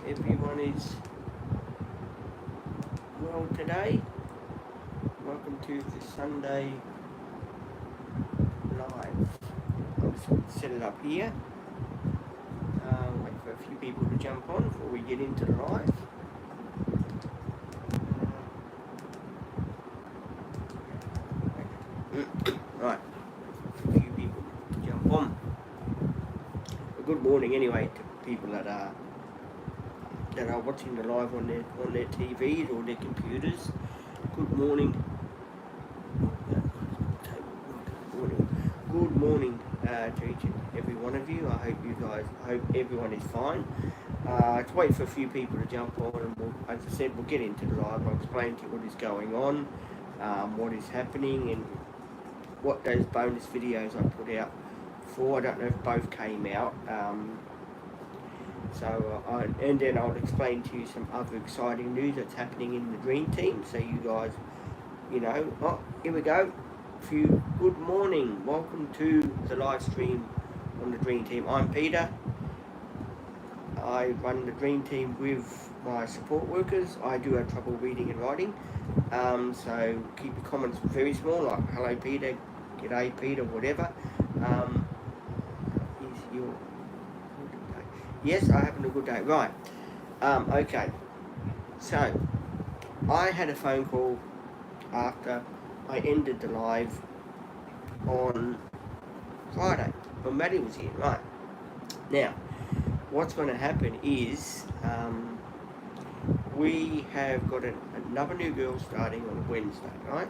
everyone is well today. Welcome to the Sunday live. I'll just set it up here. Wait for a few people to jump on before we get into the live. Right, a few people to jump on. Good morning anyway to people that are watching the live on their TVs or their computers. Good morning. Good morning to each and every one of you. I hope everyone is fine. Let's wait for a few people to jump on, and as I said, we'll get into the live. I'll explain to you what is going on, what is happening, and what those bonus videos I put out for. I don't know if both came out. And then I'll explain to you some other exciting news that's happening in the Dream Team, so you guys, here we go. Good morning. Welcome to the live stream on the Dream Team. I'm Peter. I run the Dream Team with my support workers. I do have trouble reading and writing, so keep your comments very small, like hello Peter, g'day Peter, whatever. Yes, I'm having a good day. Right. Okay. So, I had a phone call after I ended the live on Friday, when Maddie was here. Right. Now, what's going to happen is we have got another new girl starting on Wednesday, right?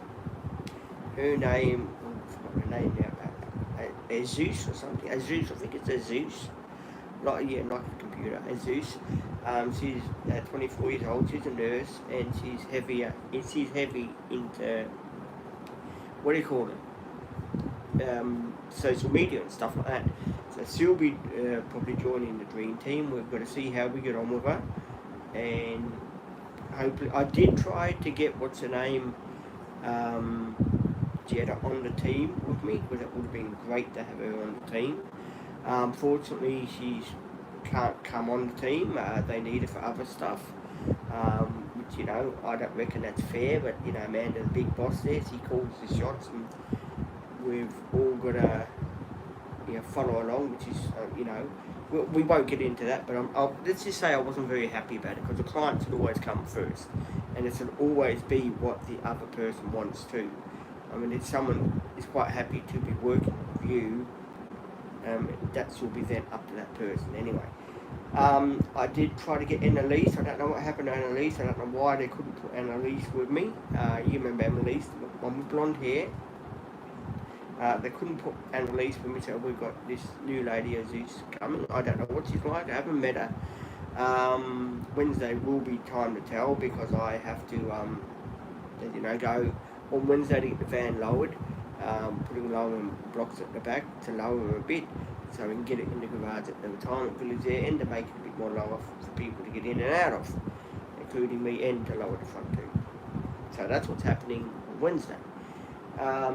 Her name, I forgot her name now, Azus or something. Azus, I think it's Azus. Not a computer, Azus. She's 24 years old, she's a nurse, and she's heavy into, what do you call it? Social media and stuff like that. So she'll be probably joining the Dream Team. We've got to see how we get on with her. And hopefully, I did try to get, what's her name, Jetta on the team with me, because it would have been great to have her on the team. Fortunately, she can't come on the team. They need her for other stuff, which, I don't reckon that's fair, but, Amanda's the big boss there. She calls the shots, and we've all got to, follow along, which is, we won't get into that, but let's just say I wasn't very happy about it, because the client should always come first, and it should always be what the other person wants to. I mean, if someone is quite happy to be working with you, that should be then up to that person anyway. I did try to get Annalise. I don't know what happened to Annalise. I don't know why they couldn't put Annalise with me. You remember Annalise, the one with blonde hair. They couldn't put Annalise with me, so we've got this new lady Aziz coming. I don't know what she's like. I haven't met her. Wednesday will be time to tell, because I have to, go on Wednesday to get the van lowered. Putting lowering blocks at the back to lower her a bit, so we can get it in the garage at the retirement village there, and to make it a bit more lower for people to get in and out of, including me, and to lower the front too. So that's what's happening on Wednesday.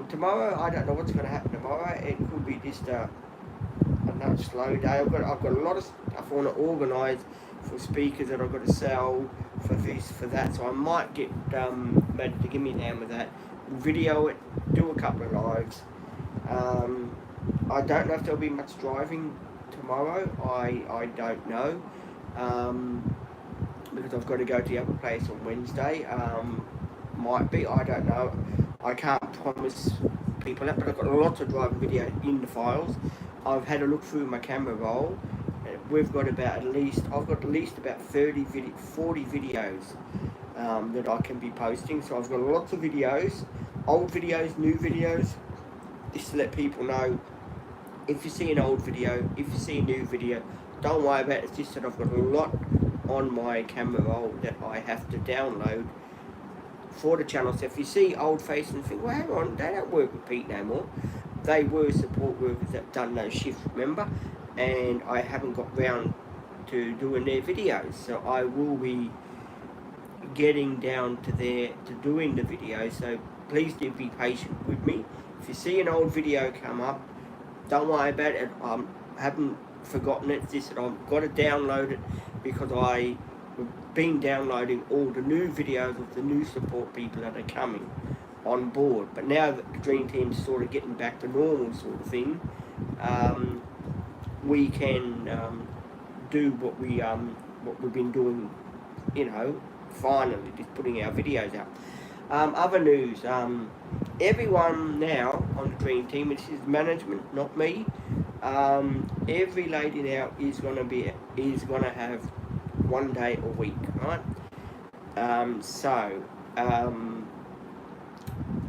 Tomorrow, I don't know what's going to happen tomorrow. It could be just another slow day. I've got a lot of stuff I want to organise for speakers that I've got to sell, for this, for that. So I might get Matt to give me a hand with that. Video it, do a couple of lives. I don't know if there'll be much driving tomorrow. I don't know, because I've got to go to the other place on Wednesday. Might be, I don't know. I can't promise people that, but I've got lots of driving video in the files. I've had a look through my camera roll. We've got I've got at least about 40 videos that I can be posting. So I've got lots of videos, old videos, new videos, just to let people know, if you see an old video, if you see a new video, don't worry about it. It's just that I've got a lot on my camera roll that I have to download for the channel. So if you see old faces and think, well, hang on, they don't work with Pete no more. They were support workers that done those shifts, remember? And I haven't got round to doing their videos, so I will be getting down to doing the videos. So please do be patient with me. If you see an old video come up, don't worry about it. I haven't forgotten it. It's just that I've got to download it, because I we've been downloading all the new videos of the new support people that are coming on board. But now that the Dream Team's sort of getting back to normal sort of thing, we can do what we've been doing, finally, just putting our videos out. Other news, everyone now on the Dream Team, this is management, not me, every lady now is gonna have 1 day a week, right?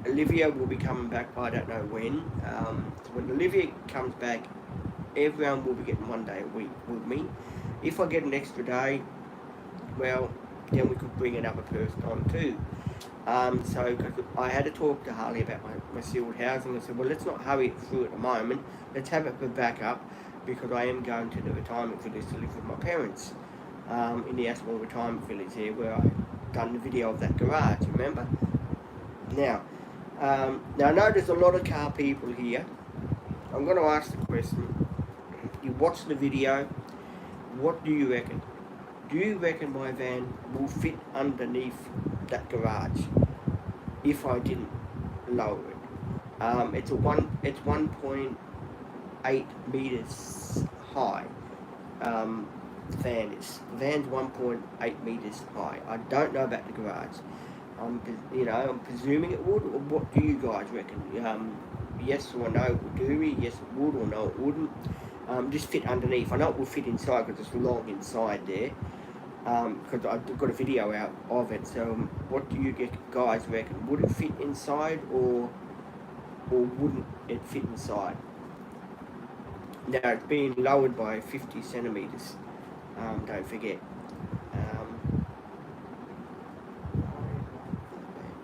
Olivia will be coming back, I don't know when. So when Olivia comes back, everyone will be getting 1 day a week with me. If I get an extra day, well, then we could bring another person on too. So I had to talk to Harley about my sealed housing. I said, well, let's not hurry it through at the moment. Let's have it for backup, because I am going to the retirement village to live with my parents in the Ashmore retirement village here, where I done the video of that garage, remember? Now I know there's a lot of car people here. I'm going to ask the question. You watch the video. What do you reckon? Do you reckon my van will fit underneath that garage if I didn't lower it? It's 1.8 meters high. Van's 1.8 meters high. I don't know about the garage. I'm presuming it would. Or what do you guys reckon? Yes or no it would do me? Yes it would, or no it wouldn't. Just fit underneath. I know it will fit inside because it's long inside there. Because I've got a video out of it. So what do you guys reckon? Would it fit inside, or wouldn't it fit inside? Now it's being lowered by 50 centimeters. Don't forget.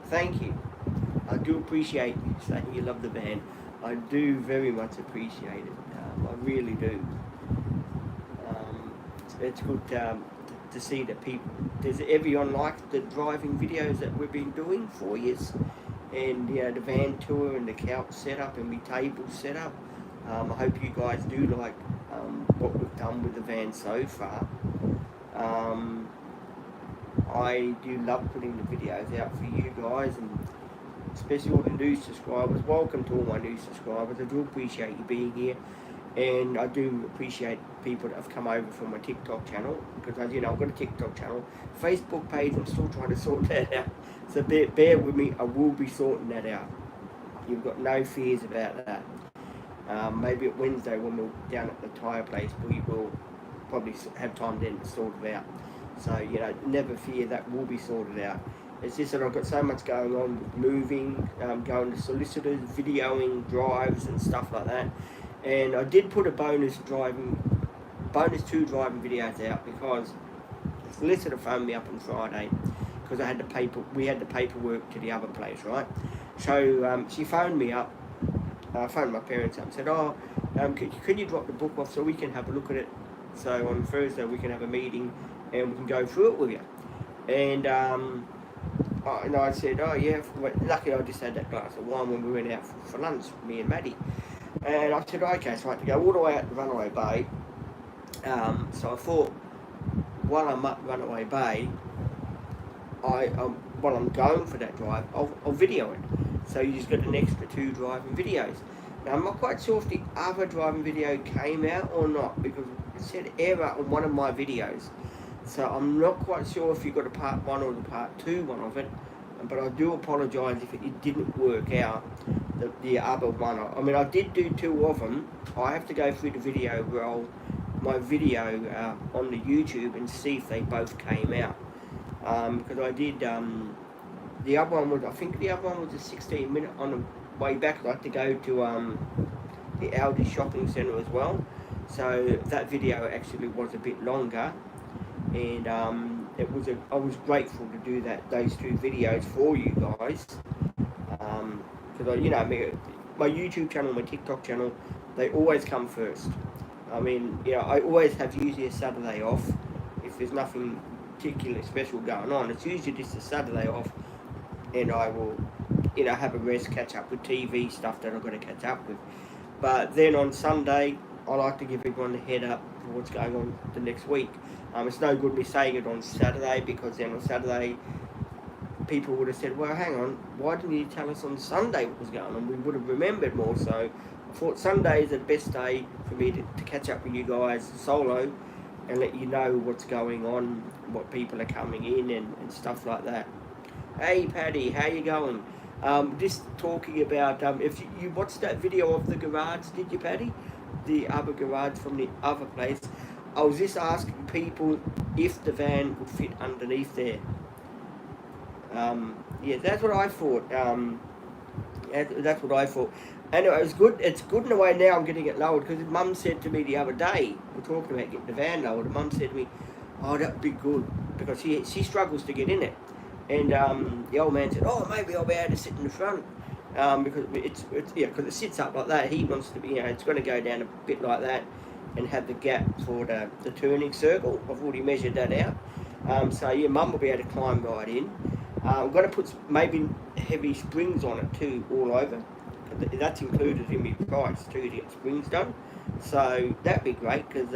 Thank you. I do appreciate you saying you love the van. I do very much appreciate it. I really do. It's good to see that people. Does everyone like the driving videos that we've been doing for years? And the van tour and the couch setup and my table setup. I hope you guys do like what we've done with the van so far. I do love putting the videos out for you guys, and especially all the new subscribers. Welcome to all my new subscribers. I do appreciate you being here, and I do appreciate people that have come over from my TikTok channel, because I've got a TikTok channel. Facebook page, I'm still trying to sort that out, so bear with me. I will be sorting that out. You've got no fears about that. Maybe at Wednesday when we're down at the tyre place, we will probably have time then to sort it out. So, never fear, that will be sorted out. It's just that I've got so much going on with moving, going to solicitors, videoing drives and stuff like that. And I did put a bonus 2 driving videos out, because the solicitor phoned me up on Friday, because we had the paperwork to the other place, right? So she phoned me up. I phoned my parents up and said, could you drop the book off so we can have a look at it? So on Thursday we can have a meeting and we can go through it with you. And I said, yeah. Luckily I just had that glass of wine when we went out for lunch, me and Maddie. And I said, okay, so I had to go all the way out to Runaway Bay. So I thought, while I'm at Runaway Bay, while I'm going for that drive, I'll video it. So you just got an extra 2 driving videos. Now I'm not quite sure if the other driving video came out or not, because it said error on one of my videos. So I'm not quite sure if you got a part 1 or the part 2 one of it. But I do apologise if it didn't work out, the other one. I mean, I did do 2 of them. I have to go through the video roll, my video on the YouTube, and see if they both came out. Because I did, the other one was, I think the other one was a 16-minute on the way back. I had to go to the Aldi shopping centre as well. So that video actually was a bit longer. And I was grateful to do those 2 videos for you guys, because my YouTube channel, my TikTok channel, they always come first. I mean, I always have usually a Saturday off if there's nothing particularly special going on. It's usually just a Saturday off, and I will, have a rest, catch up with TV stuff that I've got to catch up with. But then on Sunday, I like to give everyone a head up for what's going on the next week. It's no good me saying it on Saturday, because then on Saturday people would have said, well, hang on, why didn't you tell us on Sunday what was going on? We would have remembered more. So I thought Sunday is the best day for me to catch up with you guys solo and let you know what's going on, what people are coming in and stuff like that. Hey Paddy, how you going? Just talking about, if you watched that video of the garage, did you, Paddy? The other garage from the other place. I was just asking people if the van would fit underneath there. Yeah, that's what I thought. That's what I thought. Anyway, it was good. It's good in a way now I'm getting it lowered, because Mum said to me the other day, we're talking about getting the van lowered, and Mum said to me, oh, that would be good, because she struggles to get in it. And the old man said, oh, maybe I'll be able to sit in the front, because because it sits up like that. He wants to be, it's going to go down a bit like that and have the gap for the turning circle. I've already measured that out. So yeah, Mum will be able to climb right in. I'm going to put maybe heavy springs on it too, all over. That's included in my price too, to get springs done. So that'd be great, because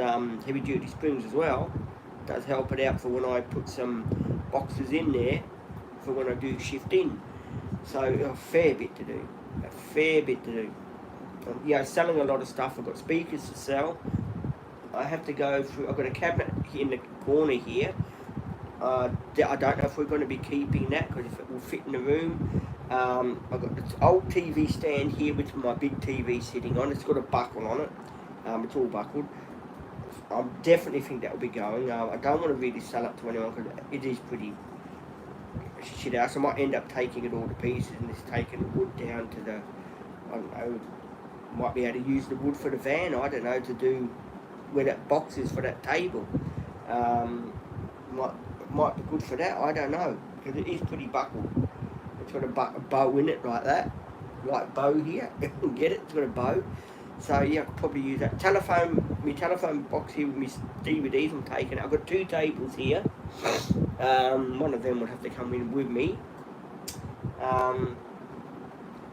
heavy duty springs as well does help it out for when I put some boxes in there for when I do shift in. So a fair bit to do. A fair bit to do. Selling a lot of stuff. I've got speakers to sell. I have to go through. I've got a cabinet in the corner here. I don't know if we're going to be keeping that, because if it will fit in the room. I've got this old TV stand here with my big TV sitting on. It's got a buckle on it. It's all buckled. I definitely think that will be going. I don't want to really sell it to anyone, because it is pretty shit house. I might end up taking it all to pieces and just taking the wood down to the, I don't know, might be able to use the wood for the van, I don't know, to do where that box is for that table. Might be good for that, I don't know, because it is pretty buckled. It's got a bow in it like that, like bow here. Get it? It's got a bow. So yeah, I could probably use that. My telephone box here with my DVDs, I'm taking it. I've got 2 tables here. One of them would have to come in with me. I've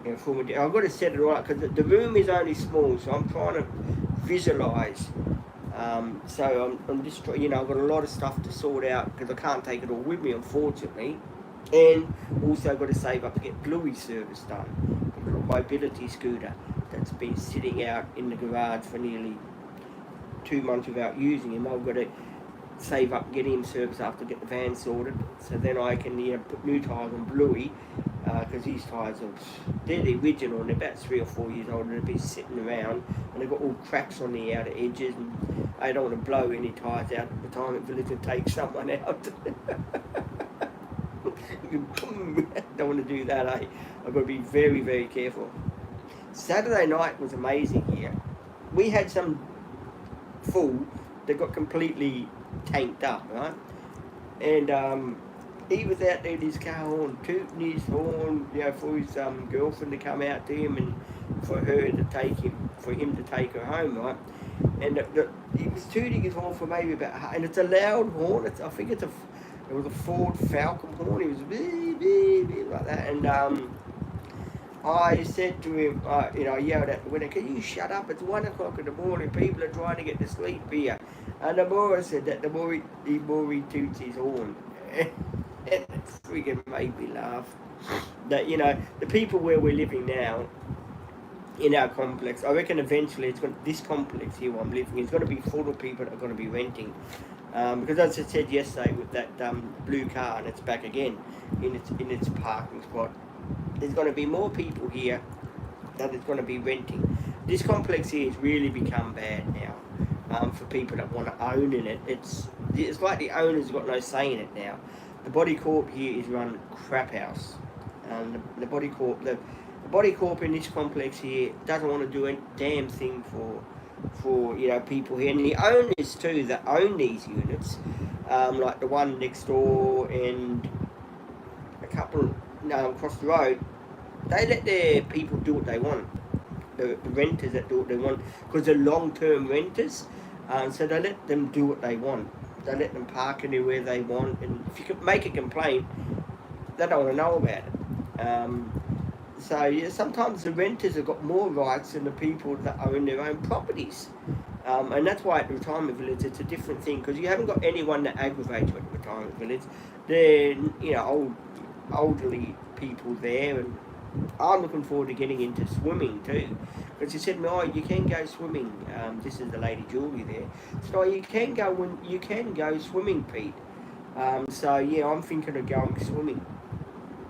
got to set it right, because the room is only small, so I'm trying to visualise. So I'm just, I've got a lot of stuff to sort out, because I can't take it all with me, unfortunately. And also got to save up to get Bluey's service done. I've got a mobility scooter that's been sitting out in the garage for nearly 2 months without using him. I've got to save up, get him service after, get the van sorted, so then I can put new tyres on Bluey, because these tyres they're the original, and they're about 3 or 4 years old, and they've been sitting around, and they've got all cracks on the outer edges, and I don't want to blow any tyres out at the time it will take someone out. Don't want to do that, eh? I've got to be very, very careful. Saturday night was amazing here. We had some fool that got completely tanked up, right? And he was out there in his car horn, tooting his horn, for his girlfriend to come out to him and for him to take her home, right? And he was tooting his horn for maybe about, and it's a loud horn. I think it was a Ford Falcon horn. He was beep, beep, beep, like that. And I said to him, I yelled at the window, can you shut up? It's 1 o'clock in the morning. People are trying to get to sleep here. And the more I said that, the more he toots his horn. And it freaking made me laugh. That, the people where we're living now, in our complex, I reckon eventually this complex here where I'm living is going to be full of people that are going to be renting. Because as I said yesterday with that blue car, and it's back again in its parking spot, there's going to be more people here that is going to be renting. This complex here has really become bad now, for people that want to own in it. It's like the owner's got no say in it now. The body corp here is run crap house. The body corp in this complex here doesn't want to do a damn thing for people here, and the owners too that own these units, like the one next door and a couple across the road, they let their people do what they want. The renters that do what they want, because they're long-term renters, so they let them do what they want. They let them park anywhere they want, and if you can make a complaint, they don't want to know about it. So yeah, sometimes the renters have got more rights than the people that own their own properties. And that's why at the retirement village it's a different thing, because you haven't got anyone that aggravates you at the retirement village. They're, you know, elderly people there, and I'm looking forward to getting into swimming too. Because she said to me, "Oh, you can go swimming." This is the lady Julie there. So "Oh, you can go swimming, Pete." So yeah, I'm thinking of going swimming.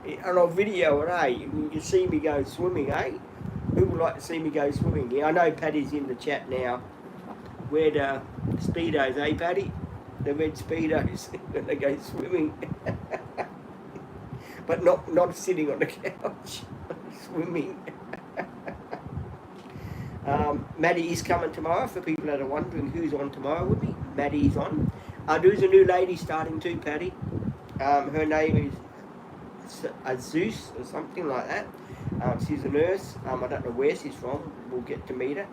And I'll video it, eh? You can see me go swimming, eh? Who would like to see me go swimming? Yeah, I know Paddy's in the chat now. Wear the speedos, eh, Paddy? The red speedos when they go swimming. But not sitting on the couch, swimming. Maddie is coming tomorrow, for people that are wondering who's on tomorrow with me. Maddie's on. There's a new lady starting too, Paddy. Her name is Zeus or something like that. She's a nurse. I don't know where she's from. We'll get to meet her.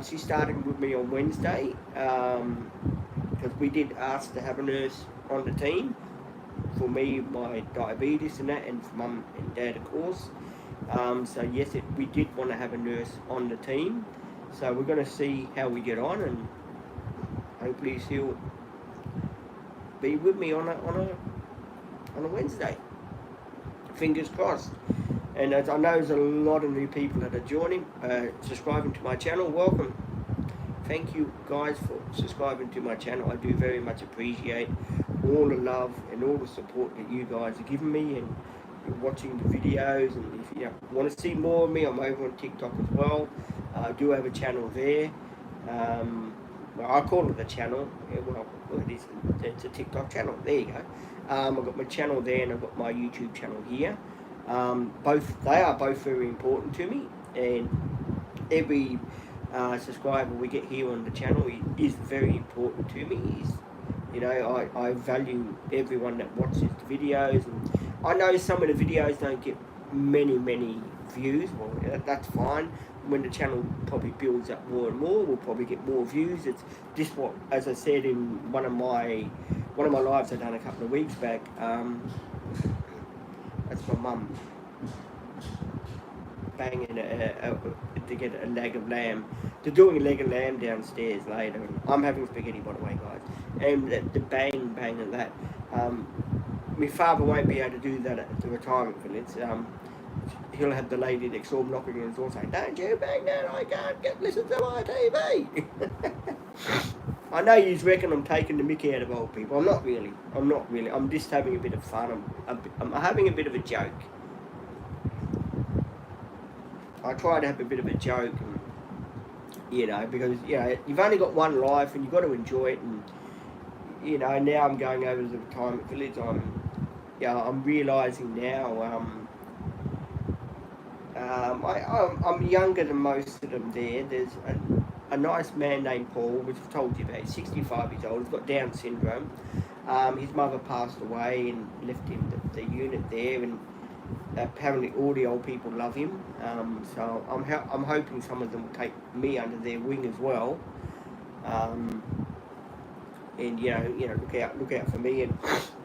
She's starting with me on Wednesday, because we did ask to have a nurse on the team for me, my diabetes and that, and for mum and dad, of course. So yes, we did want to have a nurse on the team. So we're going to see how we get on, and hopefully she'll be with me on a Wednesday. Fingers crossed. And as I know there's a lot of new people that are joining, subscribing to my channel. Welcome. Thank you guys for subscribing to my channel. I do very much appreciate all the love and all the support that you guys are giving me, and you're watching the videos. And if you want to see more of me, I'm over on TikTok as well. I do have a channel there. Well, I call it the channel. Yeah, well, it's a TikTok channel. There you go. I've got my channel there, and I've got my YouTube channel here. They are both very important to me, and every subscriber we get here on the channel is very important to me. You know, I value everyone that watches the videos, and I know some of the videos don't get many views. Well, that's fine. When the channel probably builds up more and more, we'll probably get more views. It's just what, as I said in one of my lives I done a couple of weeks back. That's my mum banging to get a leg of lamb. They're doing a leg of lamb downstairs later. I'm having spaghetti, by the way, guys. And the bang of that. My father won't be able to do that at the retirement village. He'll have the lady next door knocking on his door saying, "Don't you bang that, I can't listen to my TV." I know you reckon I'm taking the mickey out of old people. I'm not really. I'm just having a bit of fun. I'm having a bit of a joke. I try to have a bit of a joke, and, you know, because, you know, you've only got one life and you've got to enjoy it. And, you know, now I'm going over to the retirement village. I'm realising now, I'm younger than most of them there. There's a nice man named Paul, which I've told you about. He's 65 years old. He's got Down syndrome. His mother passed away and left him the unit there, and apparently all the old people love him. So I'm hoping some of them will take me under their wing as well. And you know, look out for me, and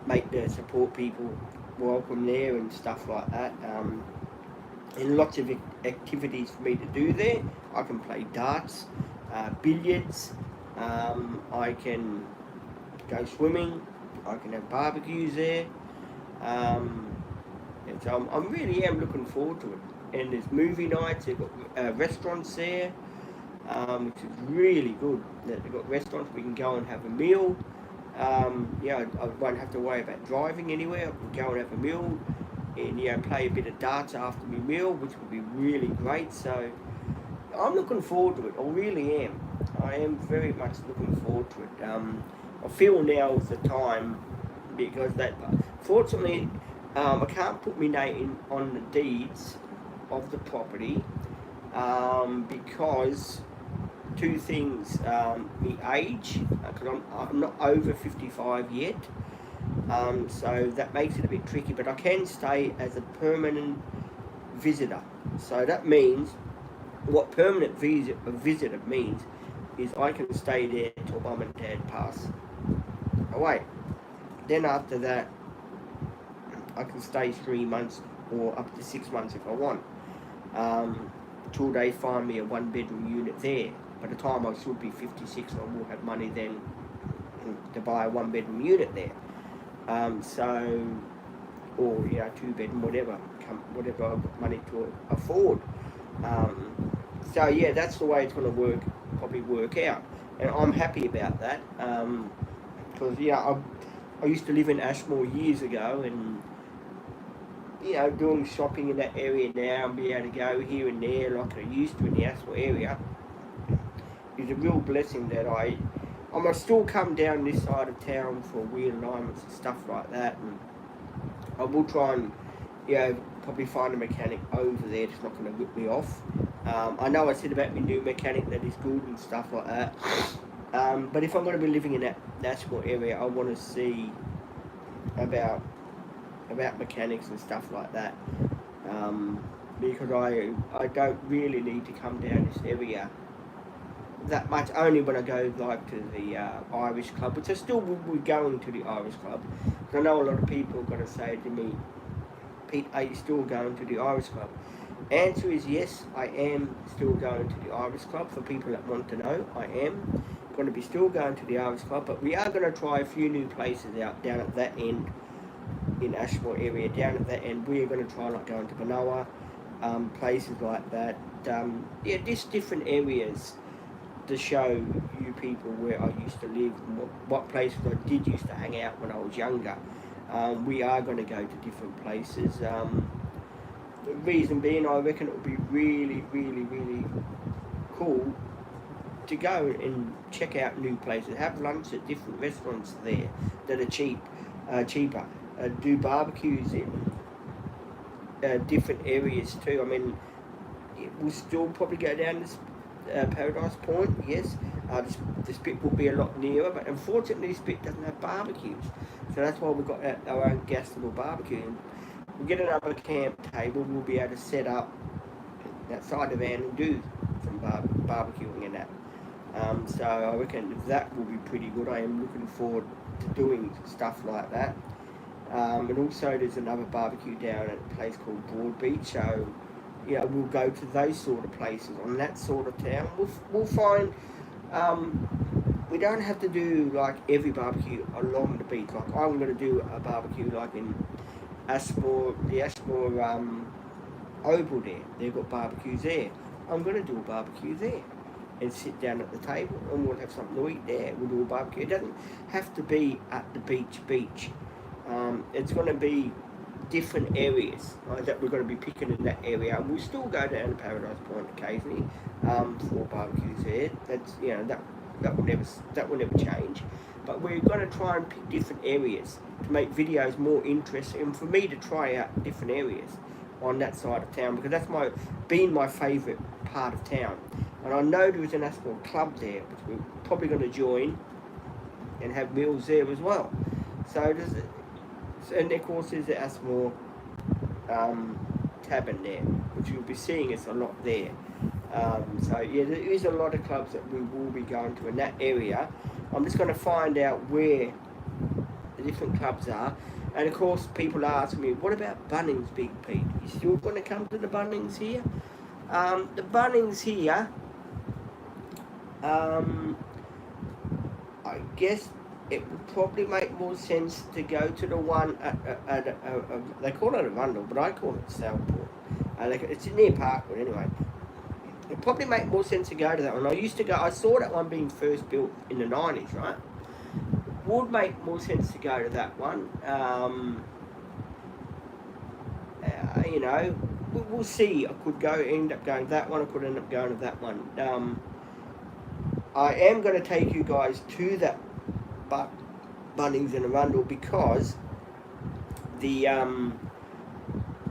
make the support people welcome there and stuff like that. And lots of activities for me to do there. I can play darts, billiards, I can go swimming, I can have barbecues there. And so I really am looking forward to it. And there's movie nights, they've got restaurants there, which is really good. They've got restaurants, we can go and have a meal. I won't have to worry about driving anywhere. I can go and have a meal, and play a bit of darts after my meal, which would be really great. So I'm looking forward to it. I really am. I am very much looking forward to it. I feel now is the time, because fortunately, I can't put my name on the deeds of the property, because two things: the age, because I'm not over 55 yet. So that makes it a bit tricky, but I can stay as a permanent visitor. So that means, what permanent visitor means is I can stay there till mum and dad pass away. Then after that, I can stay 3 months or up to 6 months if I want, till they find me a 1-bedroom unit there. by the time I should be 56, I will have money then to buy a 1-bedroom unit there. So, or 2-bedroom, whatever I've got money to afford. So yeah, that's the way it's going to probably work out, and I'm happy about that, because I used to live in Ashmore years ago, and doing shopping in that area now and be able to go here and there like I used to in the Ashmore area is a real blessing that I must still come down this side of town for wheel alignments and stuff like that, and I will try and probably find a mechanic over there that's not going to rip me off. I know I said about my new mechanic that is good and stuff like that, but if I'm going to be living in that Ashmore area, I want to see about mechanics and stuff like that, because I don't really need to come down this area that much, only when I go like to the Irish club, which I still will be going to the Irish club. I know a lot of people are going to say to me, Pete, are you still going to the Irish club? Answer is yes, I am still going to the Irish club. For people that want to know, I am going to be still going to the Irish club, but we are going to try a few new places out down at that end in Ashmore area. Down at that end, we are going to try like going to Manoa, places like that. Just different areas to show you people where I used to live and what places I did used to hang out when I was younger. We are going to go to different places. The reason being, I reckon it would be really, really, really cool to go and check out new places, have lunch at different restaurants there that are cheaper, do barbecues in different areas too. I mean, we'll still probably go down this Paradise Point, yes. This bit will be a lot nearer, but unfortunately this bit doesn't have barbecues, so that's why we've got our own gastable barbecue. And we'll get another camp table, we'll be able to set up outside the van and do some barbecuing and that. So I reckon that will be pretty good. I am looking forward to doing stuff like that. And also there's another barbecue down at a place called Broadbeach, so we'll go to those sort of places on that sort of town. We'll find, we don't have to do like every barbecue along the beach. Like I'm going to do a barbecue like in Ashmore, the Ashmore Oval there. They've got barbecues there. I'm going to do a barbecue there and sit down at the table and we'll have something to eat there. We'll do a barbecue. It doesn't have to be at the beach. It's going to be different areas that we're going to be picking in that area, and we'll still go down to Paradise Point occasionally for barbecues there. That's that will never change. But we're going to try and pick different areas to make videos more interesting, and for me to try out different areas on that side of town, because that's been my favourite part of town. And I know there is an Ashmore club there, which we're probably going to join and have meals there as well. So and of course there's the Ashmore Tavern there, which you'll be seeing us a lot there. So yeah, there is a lot of clubs that we will be going to in that area. I'm just going to find out where the different clubs are. And of course people ask me, what about Bunnings, Big Pete? You still going to come to the Bunnings here? The Bunnings here, I guess it would probably make more sense to go to the one at they call it a Rundle, but I call it Southport. It's near Parkwood anyway. It'd probably make more sense to go to that one. I saw that one being first built in the 90s, right? Would make more sense to go to that one. We'll see. I could end up going to that one. I could end up going to that one. I am going to take you guys to that Bunnings and Arundel, because the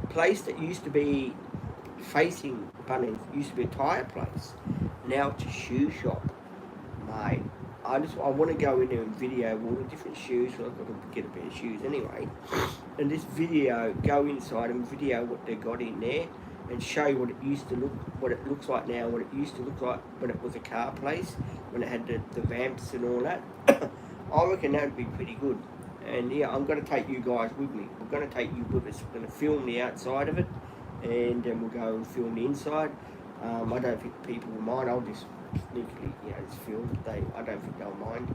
place that used to be facing Bunnings used to be a tyre place. Now it's a shoe shop, mate. I want to go in there and video all the different shoes. So I've got to get a pair of shoes anyway, and go inside and video what they got in there, and show you what it looks like now, what it used to look like when it was a car place, when it had the ramps and all that. I reckon that would be pretty good. And yeah, I'm going to take you guys with me. We're going to take you with us. We're going to film the outside of it, and then we'll go and film the inside. I don't think people will mind. I'll just sneakily, it's filmed. I don't think they'll mind.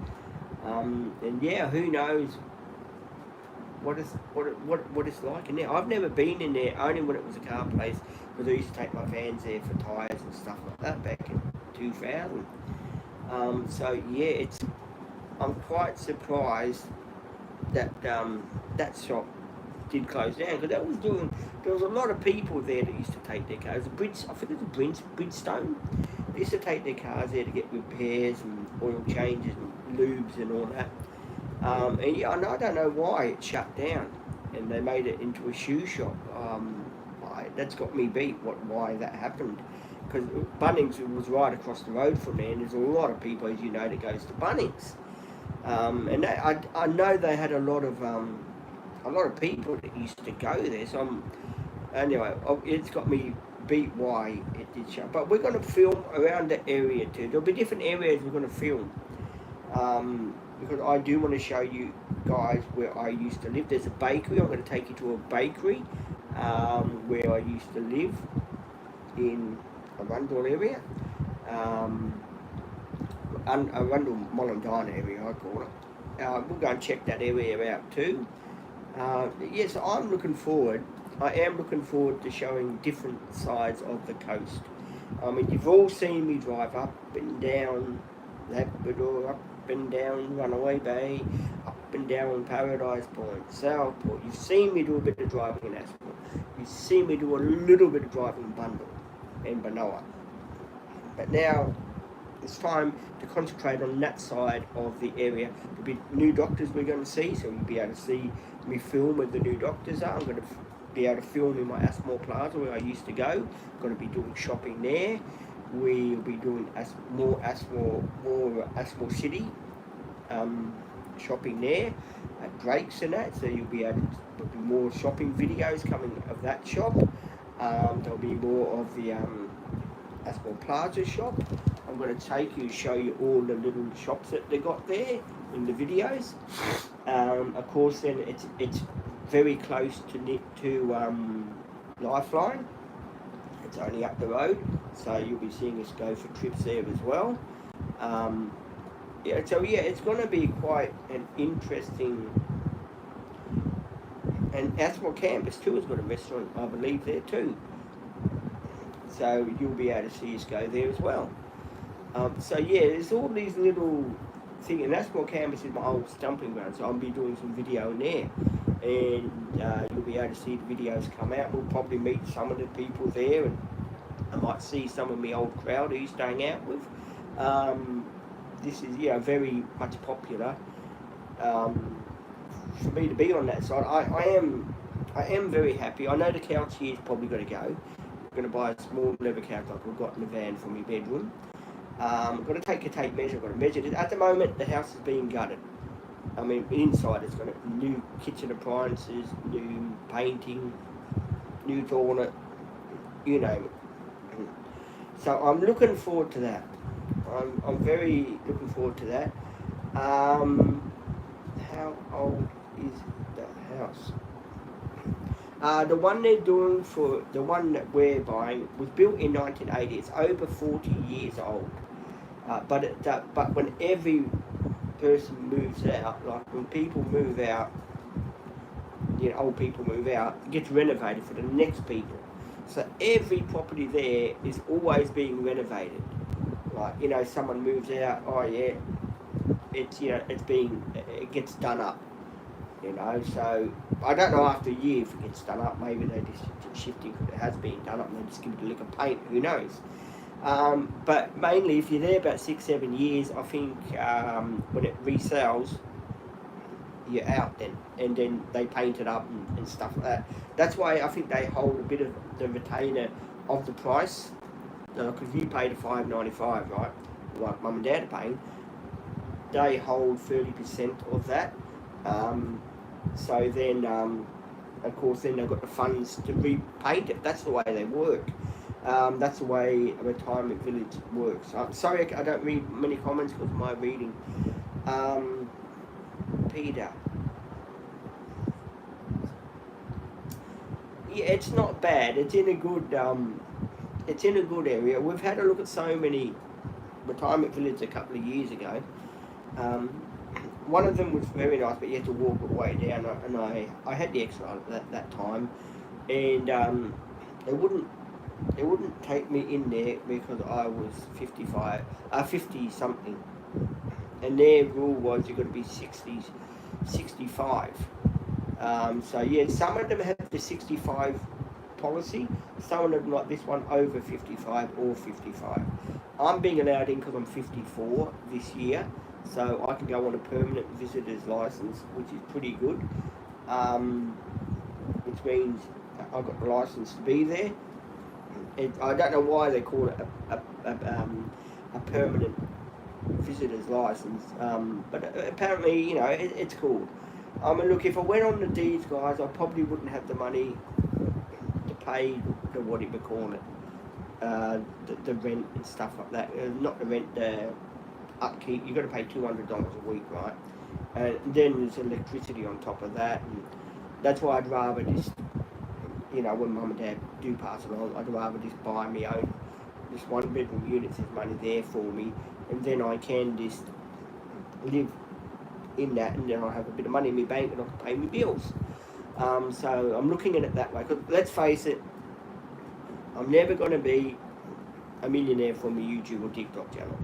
And yeah, who knows what it's like in there. I've never been in there, only when it was a car place, because I used to take my vans there for tyres and stuff like that back in 2000. So yeah, I'm quite surprised that that shop did close down, because there was a lot of people there that used to take their cars. I think it was Bridgestone. They used to take their cars there to get repairs and oil changes and lubes and all that. And yeah, I don't know why it shut down, and they made it into a shoe shop. That's got me beat. Why that happened? Because Bunnings was right across the road from there, and there's a lot of people, as you know, that goes to Bunnings. And I know they had a lot of people that used to go there. So anyway, it's got me beat why it did shut. But we're going to film around the area too. There'll be different areas we're going to film. Because I do want to show you guys where I used to live. There's a bakery. I'm going to take you to a bakery where I used to live in Arundel area. Arundel Molondine area, I call it. We'll go and check that area out too. Yes, I am looking forward to showing different sides of the coast. I mean, you've all seen me drive up and down Labrador, up and down Runaway Bay, up and down Paradise Point, Southport. You've seen me do a bit of driving in Asphalt. You've seen me do a little bit of driving in Bundle and Benoa. But now it's time to concentrate on that side of the area. There'll be new doctors we're going to see, so you'll be able to see me film where the new doctors are. I'm going to be able to film in my Asmore Plaza where I used to go. I'm going to be doing shopping there. We'll be doing more Asmore City shopping there at Drake's and that, so you'll be able to, there'll be more shopping videos coming of that shop. There'll be more of the Asmore Plaza shop. I'm going to take you, show you all the little shops that they got there in the videos. Of course, then it's very close to Lifeline. It's only up the road, so you'll be seeing us go for trips there as well. It's going to be quite an interesting. And Asmore Campus too has got a restaurant, I believe, there too. So you'll be able to see us go there as well. There's all these little things, and Asmore Campus is my old stomping ground, so I'll be doing some video in there. And you'll be able to see the videos come out. We'll probably meet some of the people there, and I might see some of my old crowd who used to hang out with. This is very much popular for me to be on that side. I am very happy. I know the couch here is probably going to go. I'm going to buy a small leather couch like we've got in the van for my bedroom. I'm going to take a tape measure. I've got to measure it. At the moment, the house is being gutted. I mean, inside it's got a new kitchen appliances, new painting, new toilet, you name it. So I'm looking forward to that. I'm very looking forward to that. How old is the house? The one they're doing for the one that we're buying was built in 1980. It's over 40 years old. But when every person moves out, like when people move out, old people move out, it gets renovated for the next people. So every property there is always being renovated. Like, someone moves out, it gets done up. So I don't know after a year if it gets done up. Maybe they just shifting because it has been done up and they just give it a lick of paint. Who knows? But mainly, if you're there about 6-7 years, I think when it resells, you're out then, and then they paint it up and stuff like that. That's why I think they hold a bit of the retainer of the price, because you pay the $5.95, right? Like mum and dad are paying. They hold 30% of that. So then, of course, then they've got the funds to repaint it. That's the way they work. That's the way a retirement village works. Sorry, I don't read many comments because of my reading. Peter. Yeah, it's not bad. It's in a good area. We've had a look at so many retirement village a couple of years ago. Um, One of them was very nice, but you had to walk all the way down, and I had the extra at that time, and it wouldn't take me in there because I was 55, 50 something, and their rule was you've got to be 60, 65. So yeah, some of them have the 65 policy, some of them like this one over 55 or 55. I'm being allowed in because I'm 54 this year, so I can go on a permanent visitor's license, which is pretty good, which means I've got the license to be there. I don't know why they call it a permanent visitor's license, but apparently, it's called. I mean, look, if I went on the deeds, guys, I probably wouldn't have the money to pay the what do you call it, the rent and stuff like that. Not the rent, the upkeep. You've got to pay $200 a week, right? And then there's electricity on top of that, and that's why I'd rather just, when mum and dad do pass along, I'd rather just buy my own, this one bedroom unit. There's money there for me, and then I can just live in that, and then I'll have a bit of money in my bank and I can pay my bills. So I'm looking at it that way, because let's face it, I'm never going to be a millionaire from a YouTube or TikTok channel.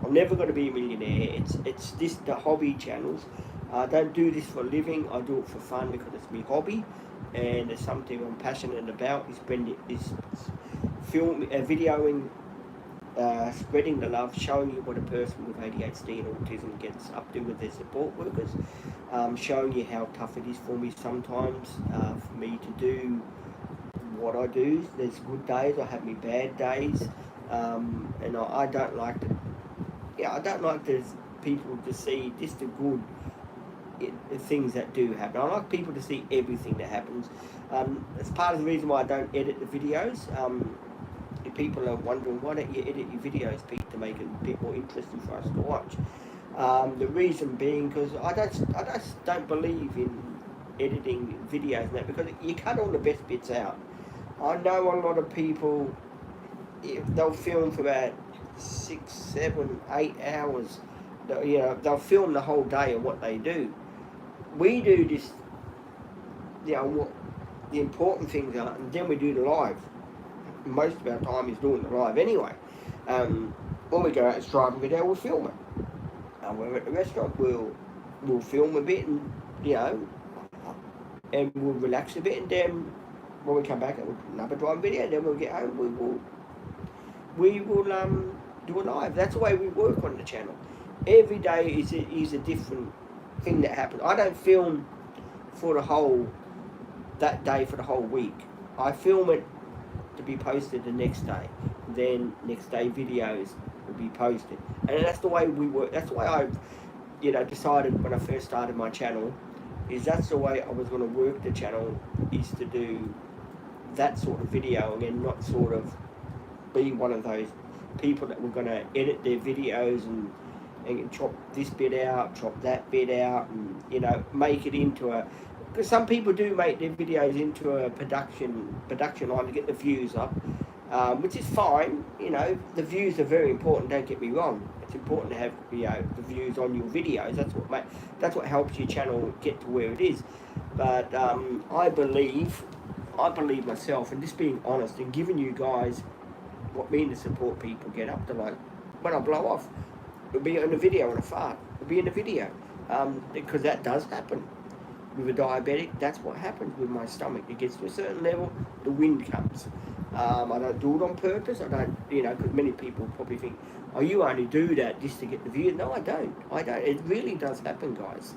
I'm never going to be a millionaire. It's just the hobby channels. I don't do this for a living. I do it for fun because it's my hobby, and it's something I'm passionate about. Is videoing, spreading the love, showing you what a person with ADHD and autism gets up to with their support workers, showing you how tough it is for me sometimes, for me to do what I do. There's good days, I have my bad days, and I don't like to, I don't like people to see just the good things that do happen. I like people to see everything that happens. It's part of the reason why I don't edit the videos. If people are wondering, why don't you edit your videos, Pete, to make it a bit more interesting for us to watch? The reason being because I just don't believe in editing videos and that, because you cut all the best bits out. I know a lot of people, they'll film for about 6, 7, 8 hours. They'll film the whole day of what they do. We do this, what the important things are, and then we do the live. Most of our time is doing the live anyway. When we go out and drive a video, we'll film it. When we're at the restaurant, we'll film a bit, and and we'll relax a bit, and then when we come back, we'll put another drive video, and then we'll get home. We will do a live. That's the way we work on the channel. Every day is a different thing that happens. I don't film for that day for the whole week. I film it to be posted the next day. Then next day videos will be posted, and that's the way we work. That's the way I, decided when I first started my channel, is that's the way I was going to work the channel, is to do that sort of video, and not sort of be one of those people that were going to edit their videos and chop this bit out, chop that bit out, and make it into a, because some people do make their videos into a production line to get the views up, which is fine. The views are very important, don't get me wrong. It's important to have the views on your videos. That's what helps your channel get to where it is. But I believe myself, and just being honest and giving you guys what me and the support people get up to, like when I blow off, it'll be in a video, on a fart, it'll be in a video, because that does happen. With a diabetic, that's what happens with my stomach. It gets to a certain level, the wind comes. I don't do it on purpose. I don't, because many people probably think, oh, you only do that just to get the views. No, I don't. It really does happen, guys.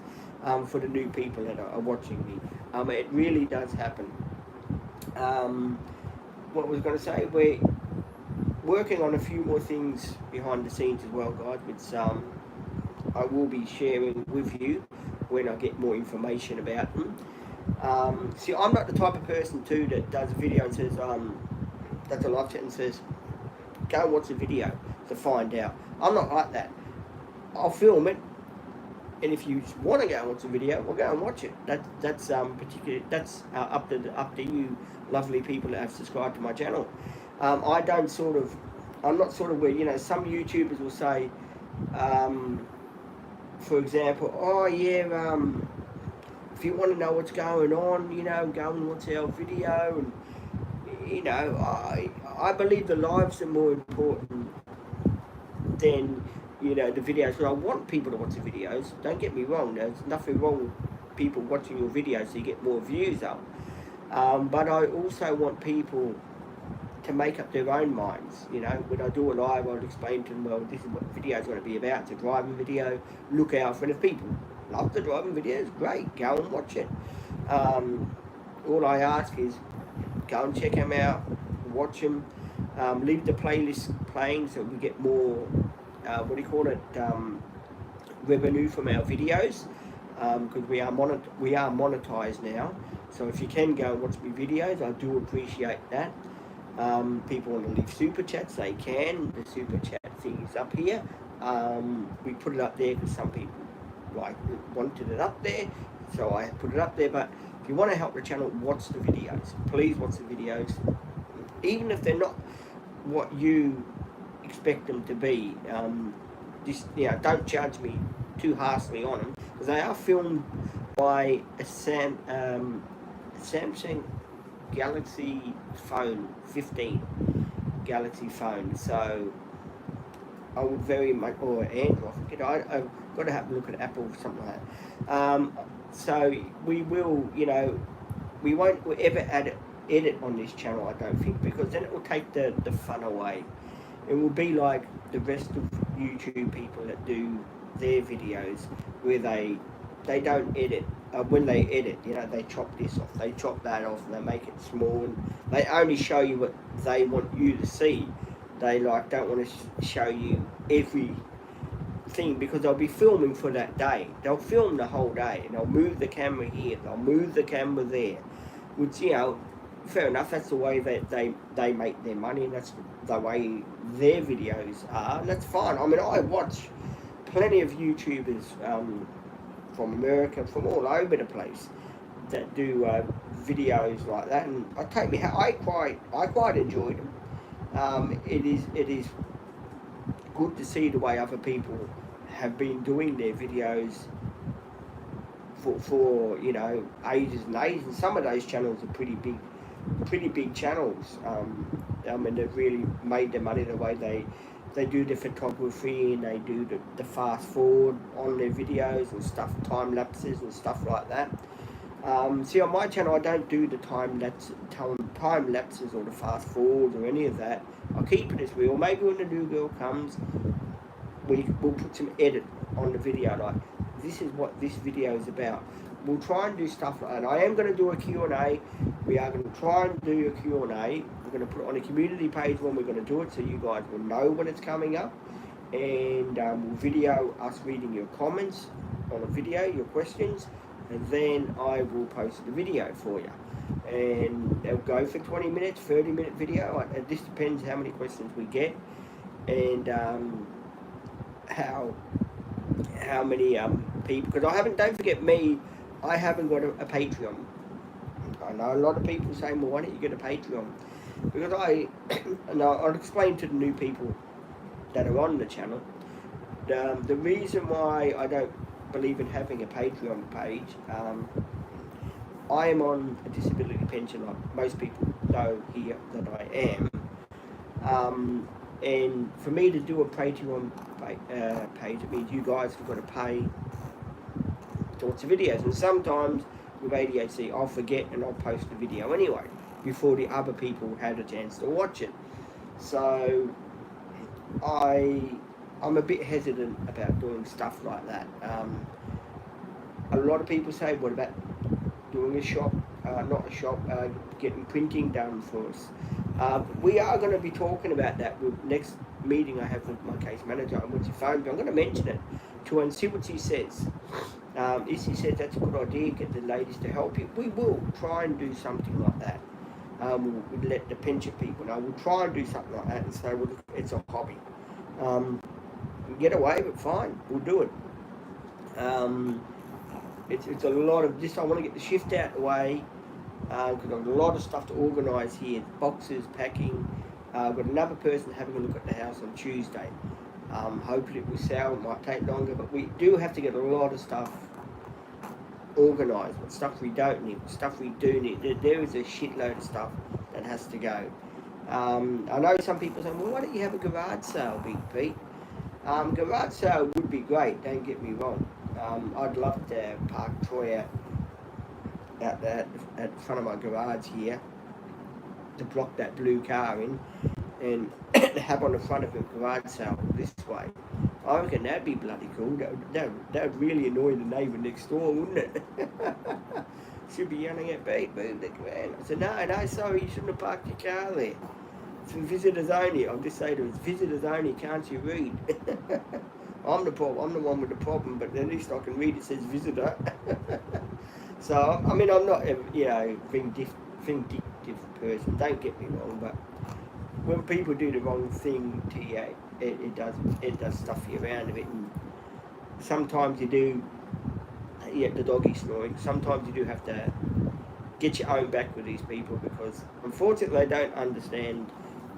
For the new people that are watching me, it really does happen. What I was going to say, we're working on a few more things behind the scenes as well, guys, which I will be sharing with you when I get more information about them. See, I'm not the type of person too that does a video and says, does a live chat and says, go and watch the video to find out. I'm not like that. I'll film it, and if you want to go and watch the video, we'll go and watch it. That's up to you, lovely people that have subscribed to my channel. I don't sort of I'm not sort of where, you know, some YouTubers will say, for example, oh yeah, if you want to know what's going on, you know, go and watch our video. And you know, I believe the lives are more important than, you know, the videos. But I want people to watch the videos. Don't get me wrong. There's nothing wrong with people watching your videos so you get more views up. But I also want people to make up their own minds. You know, when I do a live, I'll explain to them, well, this is what the video is going to be about. It's a driving video. Look out for it. If people love the driving videos, great, go and watch it. All I ask is go and check them out, watch them, leave the playlist playing so we get more, what do you call it, revenue from our videos, because we are monetized now. So if you can go and watch my videos, I do appreciate that. People want to leave super chats, they can. The super chat thing is up here. We put it up there because some people wanted it up there, so I put it up there. But if you want to help the channel, watch the videos. Please watch the videos, even if they're not what you expect them to be. Just, you know, don't judge me too harshly on them, because they are filmed by a Samsung Galaxy phone 15 Galaxy phone. So I would very much, or Android, you know, I've got to have a look at Apple or something like that. So we will, you know, we won't ever edit on this channel, I don't think, because then it will take the fun away. It will be like the rest of YouTube people that do their videos, where they don't edit. When they edit, you know, they chop this off, they chop that off, and they make it small, and they only show you what they want you to see. They don't want to show you everything, because they'll be filming for that day. They'll film the whole day, and they'll move the camera here, they'll move the camera there, which, you know, fair enough, that's the way that they make their money, and that's the way their videos are, and that's fine. I mean, I watch plenty of YouTubers from America, from all over the place, that do videos like that, and I quite enjoy them. It is good to see the way other people have been doing their videos for you know, ages and ages, and some of those channels are pretty big channels. I mean, they've really made their money the way they do the photography, and they do the fast forward on their videos and stuff, time lapses and stuff like that. See, on my channel, I don't do the time lapses or the fast forwards or any of that. I'll keep it as real. Maybe when the new girl comes, we'll put some edit on the video, like, this is what this video is about. We'll try and do stuff like that. I am going to do a Q&A. We are going to try and do a Q&A. We're going to put it on a community page when we're going to do it, so you guys will know when it's coming up. And we'll video us reading your comments on a video, your questions, and then I will post the video for you. And they'll go for 20 minutes, 30-minute video. It just depends how many questions we get, and how many people. Because don't forget me, I haven't got a Patreon. I know a lot of people say, well, why don't you get a Patreon? Because I'll explain to the new people that are on the channel. The reason why I don't believe in having a Patreon page, I am on a disability pension, like most people know here that I am. And for me to do a Patreon page, it means you guys have got to pay to watch the videos. And sometimes with ADHD, I'll forget and I'll post the video anyway, before the other people had a chance to watch it. So I'm a bit hesitant about doing stuff like that. A lot of people say, what about doing a shop, getting printing done for us? We are going to be talking about that with next meeting I have with my case manager. I'm going to mention it to her and see what she says. If she says that's a good idea, get the ladies to help you, we will try and do something like that. We'll let the pension people know. We'll try and do something like that and say, well, it's a hobby. We get away with it, fine, we'll do it. It's a lot of this. I want to get the shift out of the way, because I've got a lot of stuff to organise here, boxes, packing, I've got another person having a look at the house on Tuesday. Hopefully it will sell. It might take longer, but we do have to get a lot of stuff organised. What stuff we don't need, what stuff we do need. There is a shitload of stuff that has to go. I know some people say, well, why don't you have a garage sale, Big Pete? Garage sale would be great, don't get me wrong. I'd love to park Troy out there at front of my garage here to block that blue car in and have on the front of a garage sale this way. I reckon that'd be bloody cool. That would really annoy the neighbour next door, wouldn't it? She'd be yelling at me, move the van. I said, no, sorry, you shouldn't have parked your car there. It's for visitors only. I'll just say to her, it's visitors only, can't you read? I'm the problem. I'm the one with the problem, but at least I can read. It says visitor. So, I mean, I'm not, vindictive person. Don't get me wrong, but when people do the wrong thing to you, it does stuff you around a bit. And sometimes you do. The doggy snoring. Sometimes you do have to get your own back with these people because, unfortunately, they don't understand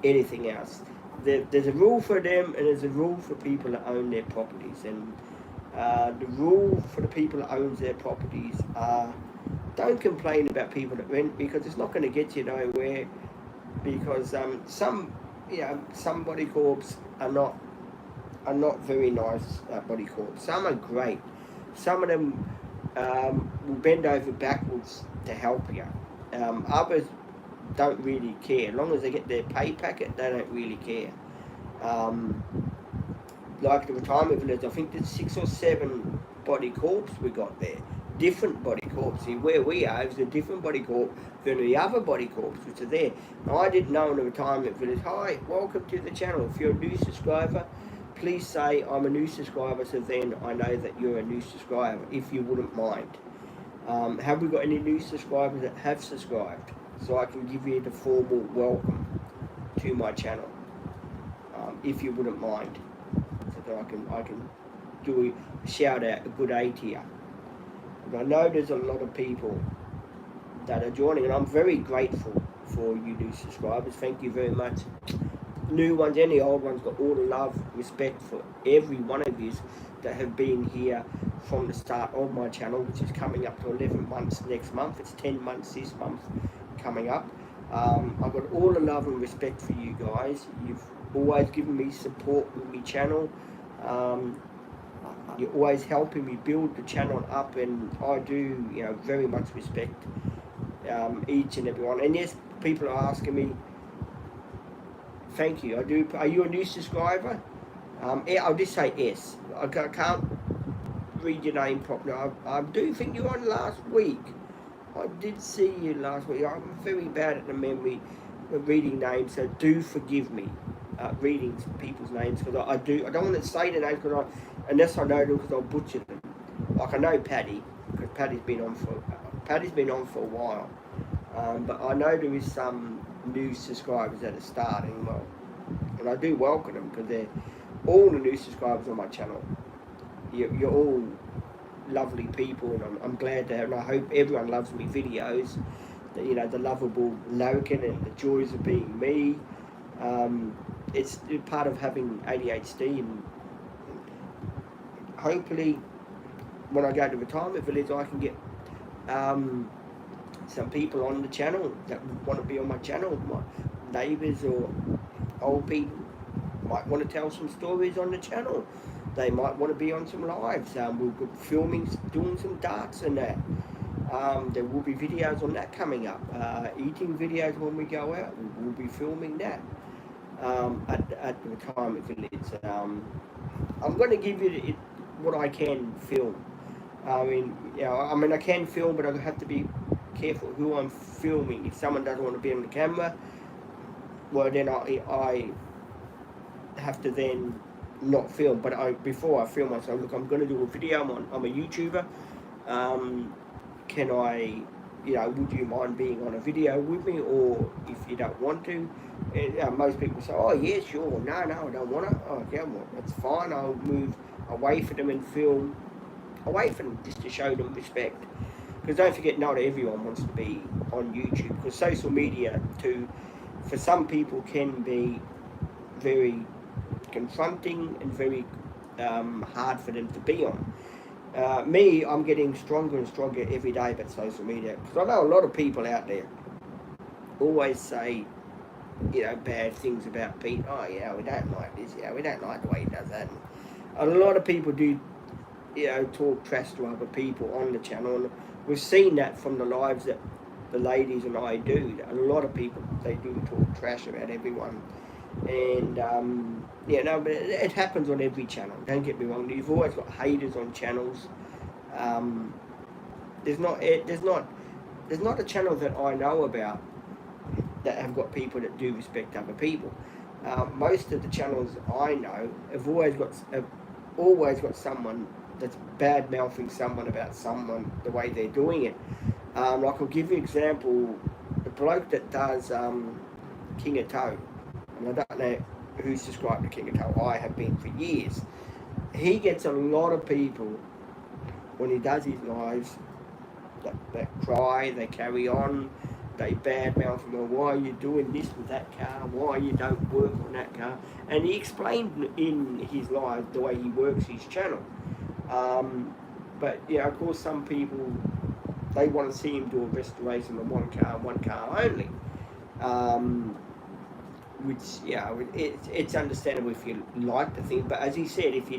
anything else. There's a rule for them and there's a rule for people that own their properties. And the rule for the people that own their properties are don't complain about people that rent because it's not going to get you nowhere. Because some body corps are not very nice body corps. Some are great. Some of them will bend over backwards to help you. Others don't really care. As long as they get their pay packet, they don't really care. Like the retirement village, I think there's 6 or 7 body corps we got there. Different body corps. See, where we are is a different body corps than the other body corps which are there. Now, I didn't know in the retirement village, hi, welcome to the channel. If you're a new subscriber, please say I'm a new subscriber, so then I know that you're a new subscriber, if you wouldn't mind. Have we got any new subscribers that have subscribed? So I can give you the formal welcome to my channel, if you wouldn't mind. So that I can do a shout out, a good day to you. And I know there's a lot of people that are joining, and I'm very grateful for you new subscribers. Thank you very much. New ones and the old ones, got all the love, respect for every one of you that have been here from the start of my channel, which is coming up to 11 months next month. It's 10 months this month coming up. I've got all the love and respect for you guys. You've always given me support with my channel. You're always helping me build the channel up, and I do, very much respect each and every one. And yes, people are asking me, thank you. I do. Are you a new subscriber? I'll just say yes. I can't read your name properly. I do think you were on last week. I did see you last week. I'm very bad at the memory of reading names, so do forgive me reading people's names, because I don't want to say the names unless I know them, because I'll butcher them. Like I know Paddy, because Paddy's been on for a while. But I know there is some new subscribers that are starting, well, and I do welcome them, because they're all the new subscribers on my channel. You're all lovely people, and I'm glad to have, and I hope everyone loves me videos. The lovable Logan and the joys of being me. It's part of having ADHD, and hopefully when I go to retirement village I can get some people on the channel that want to be on my channel. My neighbours or old people might want to tell some stories on the channel. They might want to be on some lives. We'll be filming, doing some darts and that. There will be videos on that coming up. Eating videos when we go out, we'll be filming that at the retirement village. I'm going to give you what I can film. I can film, but I have to be careful who I'm filming. If someone doesn't want to be on the camera, well then I have to then not film. But before I film, I say, look, I'm going to do a video. I'm a YouTuber. Can I, would you mind being on a video with me? Or if you don't want to, most people say, oh yeah, sure. No, I don't want to. Oh yeah, well, that's fine. I'll move away from them and film away from them, just to show them respect. Because don't forget, not everyone wants to be on YouTube, because social media, to for some people can be very confronting and very hard for them to be on. Me, I'm getting stronger and stronger every day about social media, because I know a lot of people out there always say, bad things about Pete. Oh, we don't like this. We don't like the way he does that. And a lot of people do, talk trash to other people on the channel, and we've seen that from the lives that the ladies and I do. A lot of people, they do talk trash about everyone, and but it happens on every channel. Don't get me wrong. You've always got haters on channels. There's not a channel that I know about that have got people that do respect other people. Most of the channels I know have always got someone that's bad mouthing someone about someone, the way they're doing it. Like, I'll give you an example. The bloke that does King of Toe, and I don't know who's subscribed to King of Toe. I have been for years. He gets a lot of people when he does his lives that cry, they carry on, they badmouth him. Why are you doing this with that car? Why you don't work on that car? And he explained in his live the way he works his channel. But of course, some people, they want to see him do a restoration of one car only. Which it's understandable if you like the thing, but as he said, if you